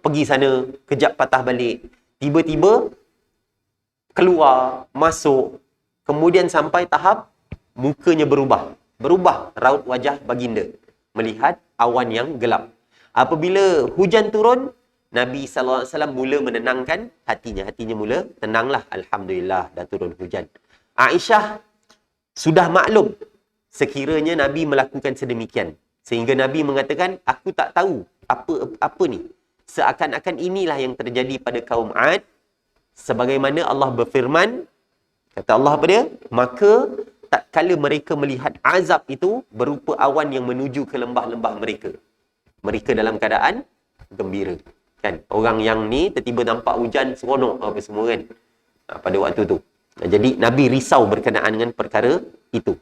pergi sana, kejap patah balik. Tiba-tiba keluar, masuk, kemudian sampai tahap mukanya berubah. Berubah raut wajah baginda melihat awan yang gelap. Apabila hujan turun, Nabi SAW mula menenangkan hatinya. Hatinya mula tenanglah. Alhamdulillah dah turun hujan. Aisyah sudah maklum sekiranya Nabi melakukan sedemikian. Sehingga Nabi mengatakan, aku tak tahu apa ni. Seakan-akan inilah yang terjadi pada kaum Ad. Sebagaimana Allah berfirman, kata Allah apa dia? Maka tak kala mereka melihat azab itu berupa awan yang menuju ke lembah-lembah mereka. Mereka dalam keadaan gembira. Kan? Orang yang ni tiba-tiba nampak hujan seronok apa semua kan. Pada waktu tu. Jadi Nabi risau berkenaan dengan perkara itu.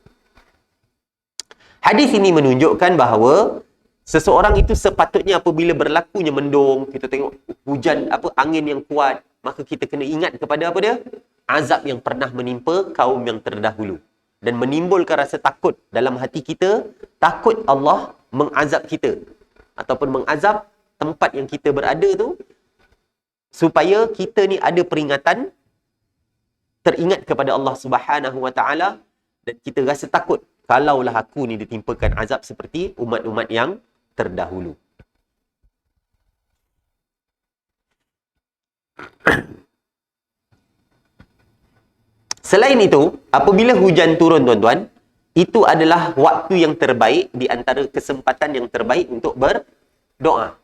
Hadis ini menunjukkan bahawa seseorang itu sepatutnya apabila berlakunya mendung, kita tengok hujan angin yang kuat, maka kita kena ingat kepada apa dia? Azab yang pernah menimpa kaum yang terdahulu. Dan menimbulkan rasa takut dalam hati kita, takut Allah mengazab kita ataupun mengazab tempat yang kita berada tu, supaya kita ni ada peringatan, teringat kepada Allah Subhanahu Wa Taala, dan kita rasa takut kalaulah aku ni ditimpakan azab seperti umat-umat yang terdahulu. Selain itu, apabila hujan turun tuan-tuan, itu adalah waktu yang terbaik di antara kesempatan yang terbaik untuk berdoa.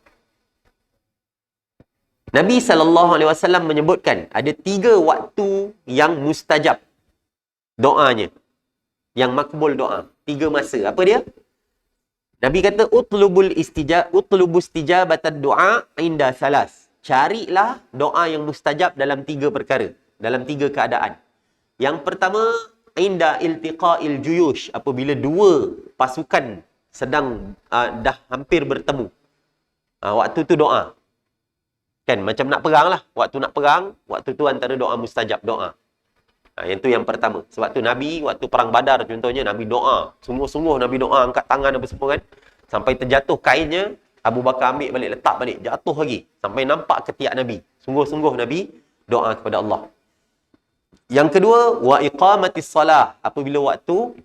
Nabi SAW menyebutkan ada 3 waktu yang mustajab doanya, yang makbul doa. 3 masa. Apa dia? Nabi kata utlubus istijabatad du'a inda salas. Carilah doa yang mustajab dalam 3 perkara, dalam 3 keadaan. Yang pertama, inda iltiqa'il juyush, apabila 2 pasukan sedang dah hampir bertemu. Waktu tu doa. Kan macam nak perang lah. Waktu nak perang, waktu tu antara doa mustajab, doa. Yang tu yang pertama. Sebab tu Nabi, waktu perang Badar contohnya, Nabi doa. Sungguh-sungguh Nabi doa, angkat tangan apa semua kan. Sampai terjatuh kainnya, Abu Bakar ambil balik, letak balik. Jatuh lagi. Sampai nampak ketiak Nabi. Sungguh-sungguh Nabi doa kepada Allah. Yang kedua, wa iqamatis salah. Apabila waktu,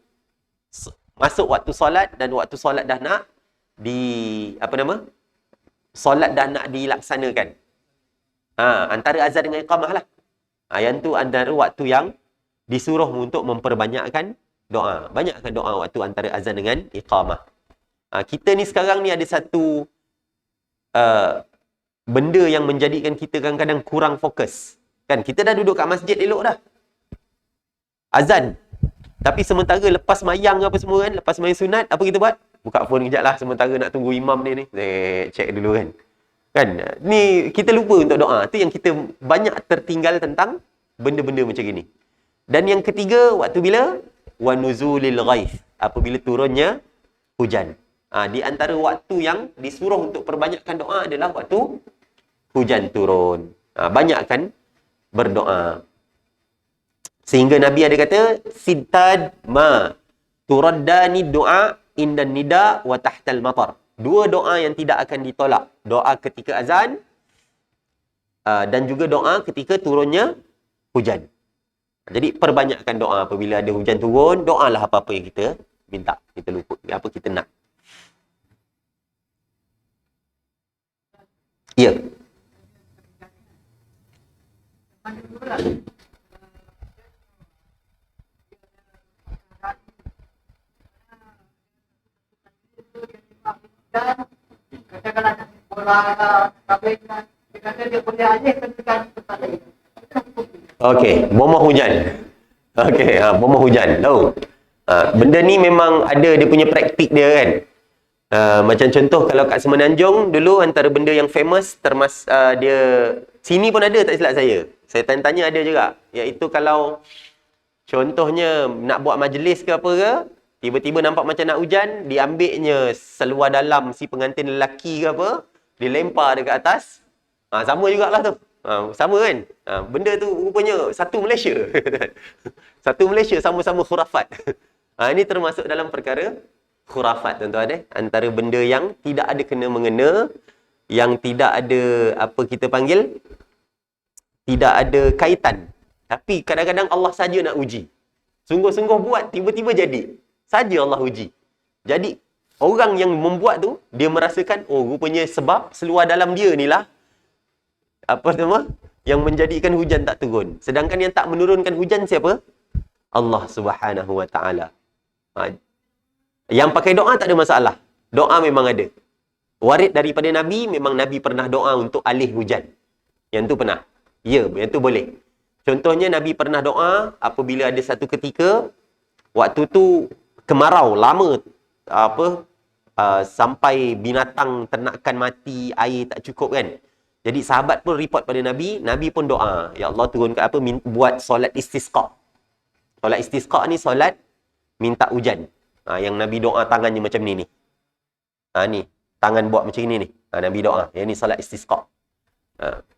masuk waktu solat dan waktu solat dah nak solat dah nak dilaksanakan. Antara azan dengan iqamah lah. Yang tu antara waktu yang disuruh untuk memperbanyakkan doa. Banyakkan doa waktu antara azan dengan iqamah. Kita ni sekarang ni ada satu benda yang menjadikan kita kadang-kadang kurang fokus. Kan kita dah duduk kat masjid elok dah. Azan. Tapi sementara lepas mayang apa semua kan, lepas mayang sunat, apa kita buat? Buka phone kejap lah sementara nak tunggu imam ni. Check dulu kan. Kan? Ni kita lupa untuk doa. Tu yang kita banyak tertinggal tentang benda-benda macam gini. Dan yang ketiga, waktu bila? Wa nuzulil ghaith. Apabila turunnya hujan. Di antara waktu yang disuruh untuk perbanyakkan doa adalah waktu hujan turun. Banyakkan berdoa. Sehingga Nabi ada kata, Sittad ma turaddani doa indan nida wa tahtal matar. 2 doa yang tidak akan ditolak. Doa ketika azan dan juga doa ketika turunnya hujan. Jadi perbanyakkan doa apabila ada hujan turun. Doalah apa-apa yang kita minta. Kita lupa apa kita nak. Ya. Okey, bomba hujan. Okey, bomba hujan. Tahu. Benda ni memang ada dia punya praktik dia kan. Macam contoh kalau kat Semenanjung dulu antara benda yang famous dia sini pun ada tak silap saya. Saya tanya-tanya ada juga. Iaitu kalau contohnya nak buat majlis ke apa ke, tiba-tiba nampak macam nak hujan, diambilnya seluar dalam si pengantin lelaki ke apa, dilempar dekat atas. Sama jugalah tu. Sama kan? Benda tu rupanya satu Malaysia. Satu Malaysia sama-sama khurafat. Ini termasuk dalam perkara khurafat tuan-tuan. Antara benda yang tidak ada kena-mengena, yang tidak ada apa kita panggil, tidak ada kaitan. Tapi kadang-kadang Allah saja nak uji. Sungguh-sungguh buat, tiba-tiba jadi. Saja Allah uji. Jadi, orang yang membuat tu, dia merasakan, oh rupanya sebab seluar dalam dia ni lah, apa nama? Yang menjadikan hujan tak turun. Sedangkan yang tak menurunkan hujan siapa? Allah Subhanahu Wa Taala. Yang pakai doa tak ada masalah. Doa memang ada. Warid daripada Nabi, memang Nabi pernah doa untuk alih hujan. Yang tu pernah. Ya, yang tu boleh. Contohnya Nabi pernah doa apabila ada satu ketika waktu tu kemarau lama sampai binatang ternakan mati, air tak cukup kan. Jadi sahabat pun report pada Nabi, Nabi pun doa, ya Allah turunkan buat solat istisqa. Solat istisqa ni solat minta hujan. Yang Nabi doa tangannya macam ni. Ni tangan buat macam ni. Nabi doa, yang ni solat istisqa.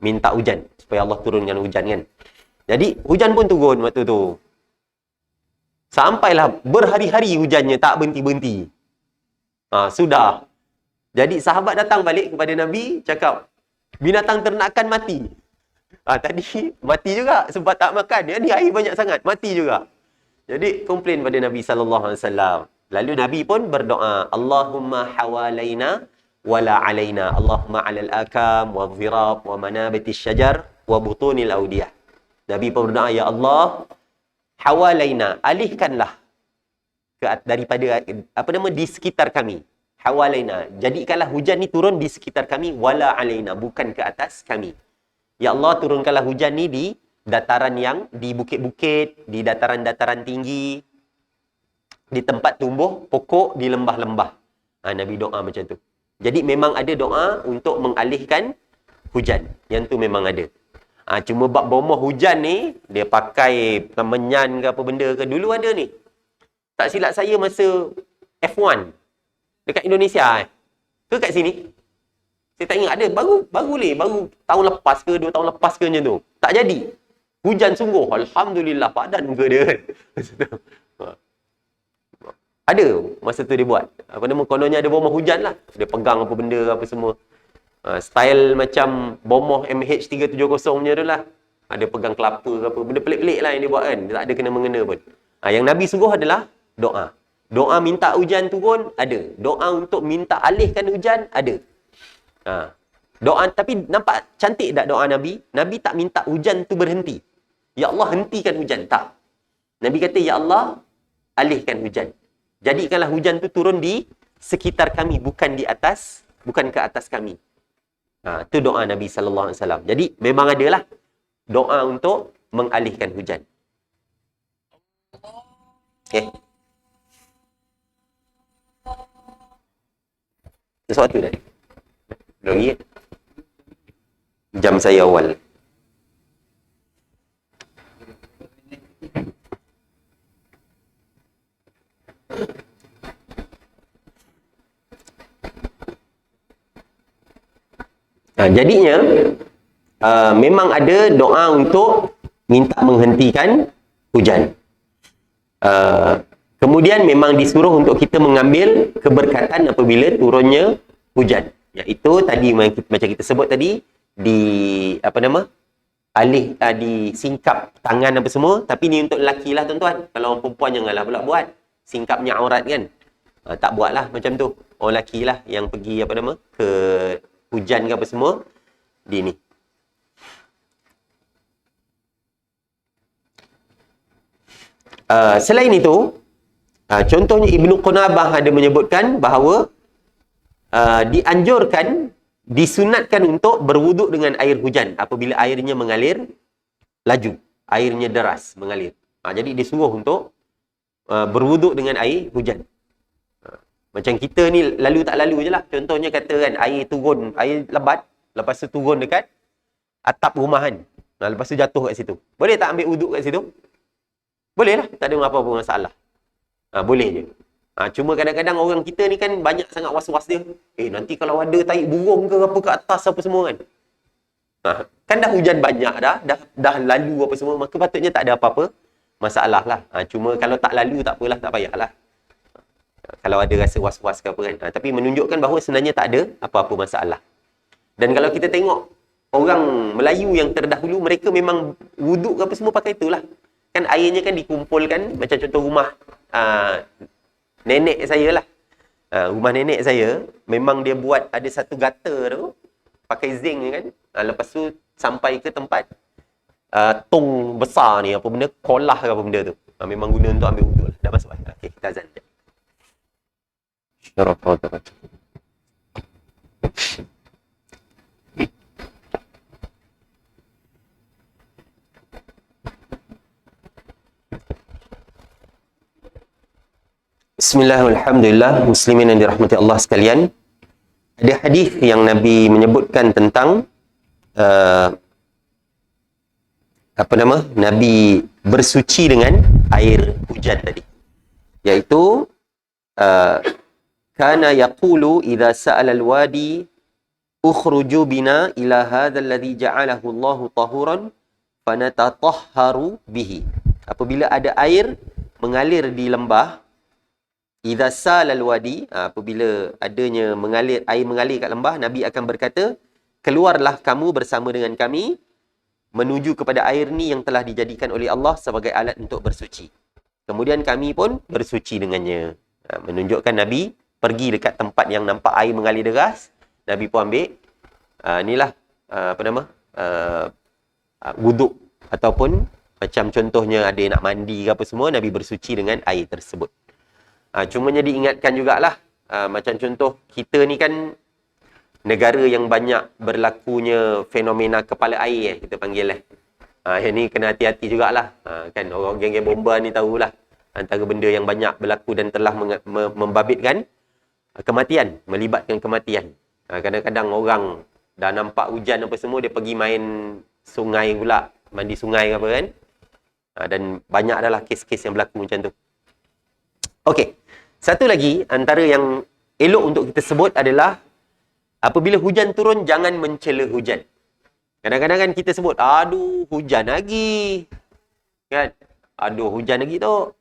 Minta hujan supaya Allah turunkan hujan kan. Jadi hujan pun turun waktu tu. Sampailah berhari-hari hujannya tak berhenti-berhenti. Sudah. Jadi sahabat datang balik kepada Nabi, cakap, binatang ternakan mati. Tadi mati juga sebab tak makan. Ni air banyak sangat, mati juga. Jadi komplain pada Nabi SAW. Lalu Nabi pun berdoa, Allahumma hawalaina wala alaina. Allahumma alal akam wa dhirab wa manabitis syajar wa butunil audiyah. Nabi pun berdoa, ya Allah, hawalaina, alihkanlah daripada di sekitar kami. Hawalaina, jadikanlah hujan ni turun di sekitar kami, wala alaina, bukan ke atas kami. Ya Allah, turunkanlah hujan ni di dataran yang, di bukit-bukit, di dataran-dataran tinggi, di tempat tumbuh pokok, di lembah-lembah. Nabi doa macam tu. Jadi memang ada doa untuk mengalihkan hujan. Yang tu memang ada. Cuma bab bomoh hujan ni, dia pakai menyan ke apa benda ke. Dulu ada ni. Tak silap saya masa F1 dekat Indonesia. Ke kat sini? Saya tak ingat ada. Baru tahun lepas ke, 2 tahun lepas ke macam tu. Tak jadi. Hujan sungguh. Alhamdulillah, padan muka dia kan. Ada masa tu dia buat. Kononnya ada bomoh hujan lah. Dia pegang apa benda, apa semua. Style macam bomoh MH370 punya tu lah. Ada pegang kelapa ke apa. Benda pelik-pelik lah yang dia buat kan. Dia tak ada kena-mengena pun. Yang Nabi suruh adalah doa. Doa minta hujan turun, ada. Doa untuk minta alihkan hujan, ada. Doa, tapi nampak cantik tak doa Nabi? Nabi tak minta hujan tu berhenti. Ya Allah, hentikan hujan. Tak. Nabi kata, ya Allah, alihkan hujan. Jadikanlah hujan tu turun di sekitar kami, bukan di atas, bukan ke atas kami. Itu doa Nabi SAW. Jadi, memang adalah doa untuk mengalihkan hujan. Okay. Sesuatu dah. Lagi jam saya awal. Jadinya memang ada doa untuk minta menghentikan hujan. Kemudian memang disuruh untuk kita mengambil keberkatan apabila turunnya hujan. Iaitu tadi macam kita sebut tadi, di disingkap tangan apa semua. Tapi ni untuk lelaki lah tuan-tuan. Kalau orang perempuan janganlah pula buat. Singkapnya aurat kan. Tak buatlah macam tu. Orang lelaki lah yang pergi ke hujan ke apa semua. Di ni. Selain itu, contohnya Ibnu Qunabah ada menyebutkan bahawa dianjurkan, disunatkan untuk berwuduk dengan air hujan apabila airnya mengalir laju, airnya deras mengalir. Jadi disuruh untuk berwuduk dengan air hujan. Macam kita ni lalu tak lalu je lah. Contohnya kata kan, air turun, air lebat, lepas tu turun dekat atap rumah kan. Lepas tu jatuh kat situ. Boleh tak ambil wuduk kat situ? Boleh lah, tak ada apa-apa masalah. Boleh je. Cuma kadang-kadang orang kita ni kan banyak sangat was-was dia. Nanti kalau ada taik burung ke apa ke atas apa semua kan. Kan dah hujan banyak dah lalu apa semua, maka patutnya tak ada apa-apa masalah lah. Cuma kalau tak lalu tak apalah, tak payahlah. Kalau ada rasa was-was ke apa kan. Tapi menunjukkan bahawa sebenarnya tak ada apa-apa masalah. Dan kalau kita tengok orang Melayu yang terdahulu, mereka memang wuduk ke apa semua pakai itulah. Kan airnya kan dikumpulkan, macam contoh rumah nenek saya lah. Rumah nenek saya, memang dia buat ada satu gutter tu, pakai zinc kan. Lepas tu sampai ke tempat tong besar ni, apa benda, kolah ke apa benda tu. Memang guna untuk ambil wuduk lah. Dah masuk lah. Okay, kita azan. Bismillah, alhamdulillah, muslimin yang dirahmati Allah sekalian. Ada hadis yang Nabi menyebutkan tentang Nabi bersuci dengan air hujan tadi. Iaitu kana yaqulu idza sa'ala al-wadi ukhruju bina ila hadha alladhi ja'alahu Allah tahuran fanatatahharu bihi. Apabila ada air mengalir di lembah, idza sa'ala al-wadi, apabila adanya air mengalir kat lembah, Nabi akan berkata, keluarlah kamu bersama dengan kami menuju kepada air ni yang telah dijadikan oleh Allah sebagai alat untuk bersuci. Kemudian kami pun bersuci dengannya. Menunjukkan Nabi pergi dekat tempat yang nampak air mengalir deras, Nabi pun ambil wuduk, ataupun macam contohnya ada nak mandi ke apa semua, Nabi bersuci dengan air tersebut. Cuma jadi ingatkan jugalah, macam contoh kita ni kan negara yang banyak berlakunya fenomena kepala air, kita panggil yang ni kena hati-hati jugalah. Kan orang geng-geng bomba ni tahulah, antara benda yang banyak berlaku dan telah membabitkan kematian, melibatkan kematian. Kadang-kadang orang dah nampak hujan apa semua, dia pergi main sungai pula, mandi sungai ke apa kan. Dan banyak adalah kes-kes yang berlaku macam tu. Okey. Satu lagi antara yang elok untuk kita sebut adalah apabila hujan turun, jangan mencela hujan. Kadang-kadang kan kita sebut, aduh hujan lagi. Kan? Aduh hujan lagi tu.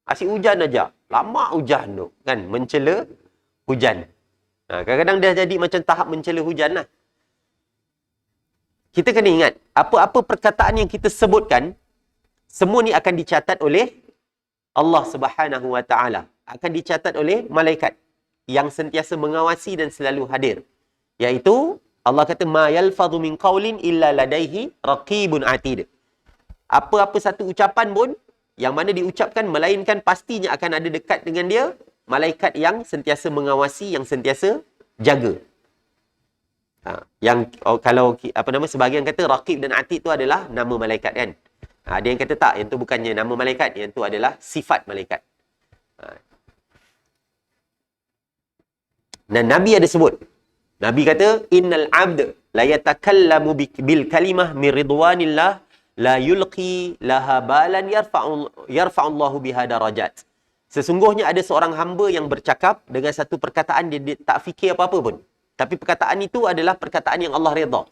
Asyik hujan aja. Lama hujan tu. Kan? Mencela hujan. Kadang-kadang dah jadi macam tahap mencela hujan lah. Kita kena ingat, apa-apa perkataan yang kita sebutkan, semua ni akan dicatat oleh Allah Subhanahu Wa Taala. Akan dicatat oleh malaikat yang sentiasa mengawasi dan selalu hadir. Iaitu Allah kata, ma yalfadhu min qaulin illa ladaihi raqibun atid. Apa-apa satu ucapan pun yang mana diucapkan, melainkan pastinya akan ada dekat dengan dia malaikat yang sentiasa mengawasi, yang sentiasa jaga. Kalau sebahagian kata raqib dan atid tu adalah nama malaikat kan. Ada yang kata tak, yang tu bukannya nama malaikat, yang tu adalah sifat malaikat. Dan Nabi ada sebut. Nabi kata, innal abd la yatakallamu bil kalimah min ridwanillah la yulqi laha balan yarfa'u Allahu biha darajat. Sesungguhnya ada seorang hamba yang bercakap dengan satu perkataan, dia tak fikir apa-apa pun. Tapi perkataan itu adalah perkataan yang Allah redha.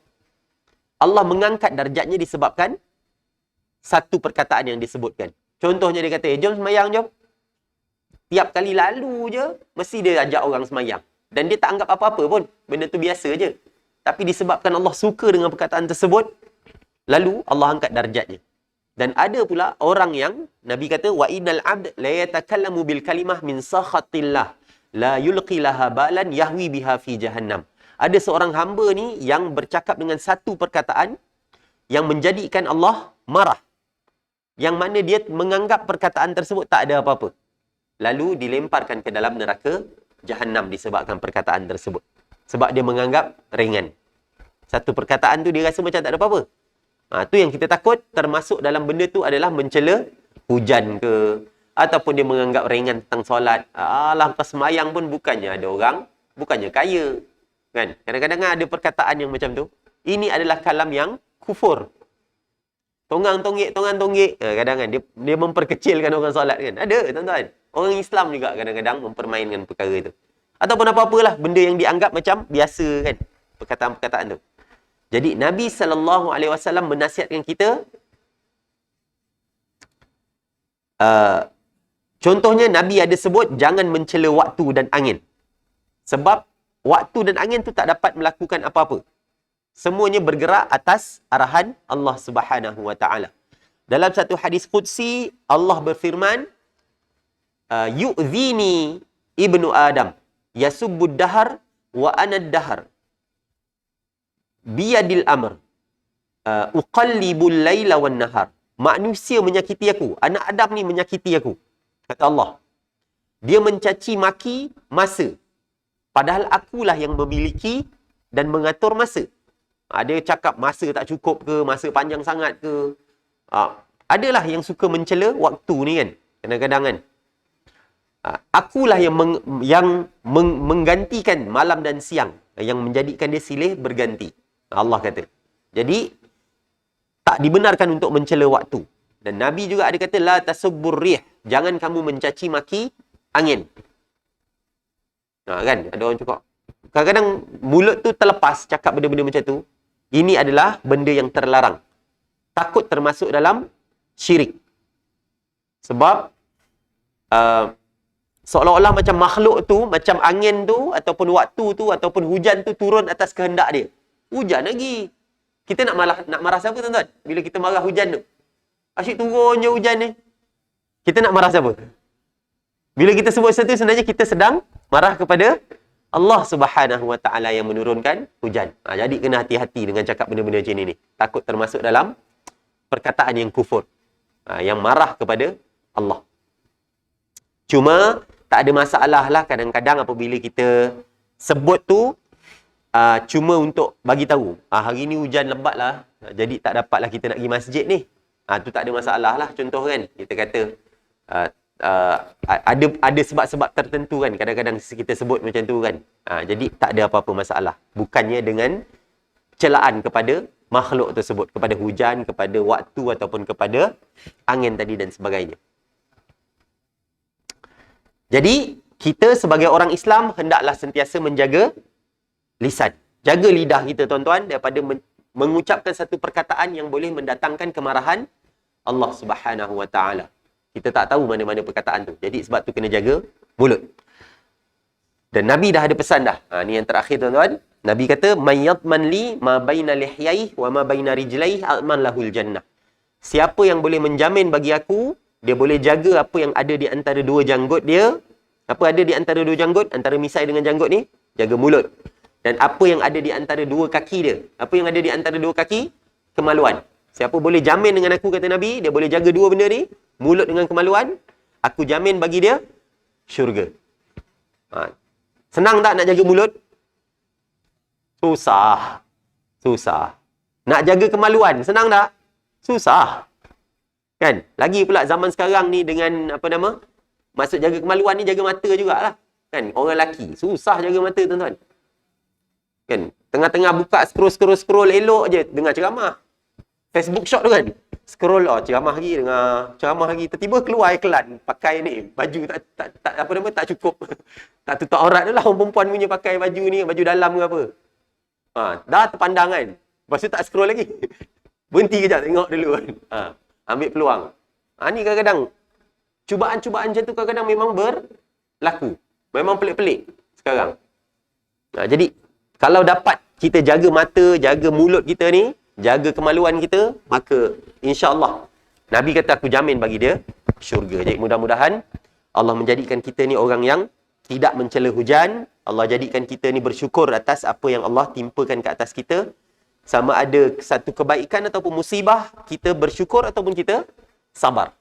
Allah mengangkat darjatnya disebabkan satu perkataan yang disebutkan. Contohnya dia kata, jom semayang jom. Tiap kali lalu je, mesti dia ajak orang semayang. Dan dia tak anggap apa-apa pun. Benda tu biasa je. Tapi disebabkan Allah suka dengan perkataan tersebut, lalu Allah angkat darjatnya. Dan ada pula orang yang Nabi kata, wa innal abd la yatakallamu bil kalimah min sakhatillah la yulqi laha balan yahwi biha fi jahannam. Ada seorang hamba ni yang bercakap dengan satu perkataan yang menjadikan Allah marah. Yang mana dia menganggap perkataan tersebut tak ada apa-apa. Lalu dilemparkan ke dalam neraka Jahannam disebabkan perkataan tersebut. Sebab dia menganggap ringan. Satu perkataan tu dia rasa macam tak ada apa-apa. Tu yang kita takut, termasuk dalam benda tu adalah mencela hujan ke, Ataupun dia menganggap ringan tentang solat. Alah, pas semayang pun bukannya ada orang, bukannya kaya. Kan? Kadang-kadang ada perkataan yang macam tu. Ini adalah kalam yang kufur. Tonggang-tonggik. Kadang kan dia memperkecilkan orang solat kan. Ada, tuan-tuan. Orang Islam juga kadang-kadang mempermainkan perkara itu. Ataupun apa-apalah benda yang dianggap macam biasa kan. Perkataan-perkataan tu. Jadi Nabi SAW menasihatkan kita. Contohnya Nabi ada sebut jangan mencela waktu dan angin. Sebab waktu dan angin tu tak dapat melakukan apa-apa. Semuanya bergerak atas arahan Allah Subhanahu wa taala. Dalam satu hadis qudsi Allah berfirman, yu'dhini ibnu Adam yasubbud dahar wa ana ad-dahar biyadil amr uqallibul laila wan nahar. Manusia menyakiti aku, anak Adam ni menyakiti aku. Kata Allah. Dia mencaci maki masa. Padahal akulah yang memiliki dan mengatur masa. Dia cakap masa tak cukup ke, masa panjang sangat ke. Adalah yang suka mencela waktu ni kan. Kadang-kadang kan. Akulah yang menggantikan malam dan siang. Yang menjadikan dia silih berganti. Allah kata. Jadi, tak dibenarkan untuk mencela waktu. Dan Nabi juga ada kata, la tasubbur rih. Jangan kamu mencaci maki angin. Kan? Ada orang cakap. Kadang-kadang mulut tu terlepas cakap benda-benda macam tu. Ini adalah benda yang terlarang. Takut termasuk dalam syirik. Sebab seolah-olah macam makhluk tu, macam angin tu, ataupun waktu tu, ataupun hujan tu turun atas kehendak dia. Hujan lagi. Kita nak marah siapa tuan-tuan? Bila kita marah hujan tu. Asyik turun je hujan ni. Kita nak marah siapa? Bila kita sebut sesuatu, sebenarnya kita sedang marah kepada Allah Subhanahu wa taala yang menurunkan hujan. Jadi kena hati-hati dengan cakap benda-benda macam ni. Takut termasuk dalam perkataan yang kufur. Yang marah kepada Allah. Cuma tak ada masalah lah kadang-kadang apabila kita sebut tu cuma untuk bagi tahu. Hari ni hujan lebat lah. Jadi tak dapatlah kita nak pergi masjid ni. Tu tak ada masalah lah. Contoh kan. Kita kata ada sebab-sebab tertentu kan. Kadang-kadang kita sebut macam tu kan. Jadi tak ada apa-apa masalah. Bukannya dengan celaan kepada makhluk tersebut. Kepada hujan, kepada waktu ataupun kepada angin tadi dan sebagainya. Jadi kita sebagai orang Islam hendaklah sentiasa menjaga lisan. Jaga lidah kita tuan-tuan daripada mengucapkan satu perkataan yang boleh mendatangkan kemarahan Allah Subhanahu wa taala. Kita tak tahu mana-mana perkataan tu. Jadi sebab tu kena jaga mulut. Dan Nabi dah ada pesan dah. Ni yang terakhir tuan-tuan. Nabi kata, "May yadman li ma baina lihyaihi wa ma baina rijlaihi alman lahul jannah." Siapa yang boleh menjamin bagi aku, dia boleh jaga apa yang ada di antara dua janggut dia. Apa ada di antara dua janggut? Antara misai dengan janggut ni, jaga mulut. Dan apa yang ada di antara dua kaki dia? Apa yang ada di antara dua kaki? Kemaluan. Siapa boleh jamin dengan aku, kata Nabi, dia boleh jaga dua benda ni, mulut dengan kemaluan, aku jamin bagi dia syurga. Senang tak nak jaga mulut? Susah. Susah. Nak jaga kemaluan, senang tak? Susah. Kan? Lagi pula zaman sekarang ni dengan maksud jaga kemaluan ni jaga mata jugalah. Kan? Orang lelaki susah jaga mata tuan-tuan. Kan? Tengah-tengah buka scroll elok je dengar ceramah. Facebook shot tu kan. Scroll ceramah lagi, dengar ceramah lagi, tiba-tiba keluar iklan pakai ni baju tak cukup. Tak tutup aurat tu lah orang perempuan punya pakai baju ni, baju dalam ke apa. Dah terpandang kan. Lepas tu tak scroll lagi. Berhenti kejap tengok dulu kan. Ambil peluang. Ni kadang-kadang cubaan-cubaan macam tu kadang-kadang memang berlaku. Memang pelik-pelik sekarang. Jadi kalau dapat kita jaga mata, jaga mulut kita ni, jaga kemaluan kita, maka insya-Allah Nabi kata aku jamin bagi dia syurga. Jadi mudah-mudahan Allah menjadikan kita ni orang yang tidak mencela hujan. Allah jadikan kita ni bersyukur atas apa yang Allah timpakan ke atas kita. Sama ada satu kebaikan ataupun musibah, kita bersyukur ataupun kita sabar.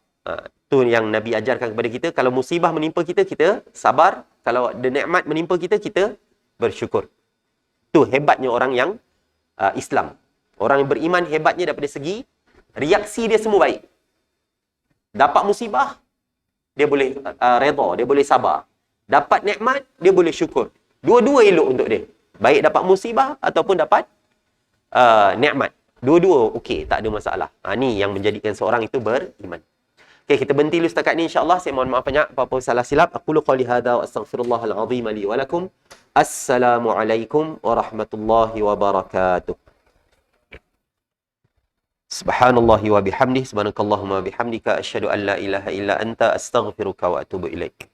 Itu yang Nabi ajarkan kepada kita. Kalau musibah menimpa kita, kita sabar. Kalau ada nikmat menimpa kita, kita bersyukur. Itu hebatnya orang yang Islam. Orang yang beriman hebatnya daripada segi reaksi dia semua baik. Dapat musibah, dia boleh redha, dia boleh sabar. Dapat nikmat, dia boleh syukur. Dua-dua elok untuk dia. Baik dapat musibah ataupun dapat nikmat. Dua-dua okey, tak ada masalah. Ni yang menjadikan seorang itu beriman. Okey, kita berhenti dulu setakat ni insya-Allah. Saya mohon maaf banyak apa-apa salah silap. Aqulu qali hadza wa astaghfirullahal azim li wa lakum. Assalamualaikum warahmatullahi wabarakatuh. Subhanallahi wa bihamdihi, subhanakallahumma bihamdika asyhadu an la ilaha illa anta astaghfiruka wa atubu ilaik.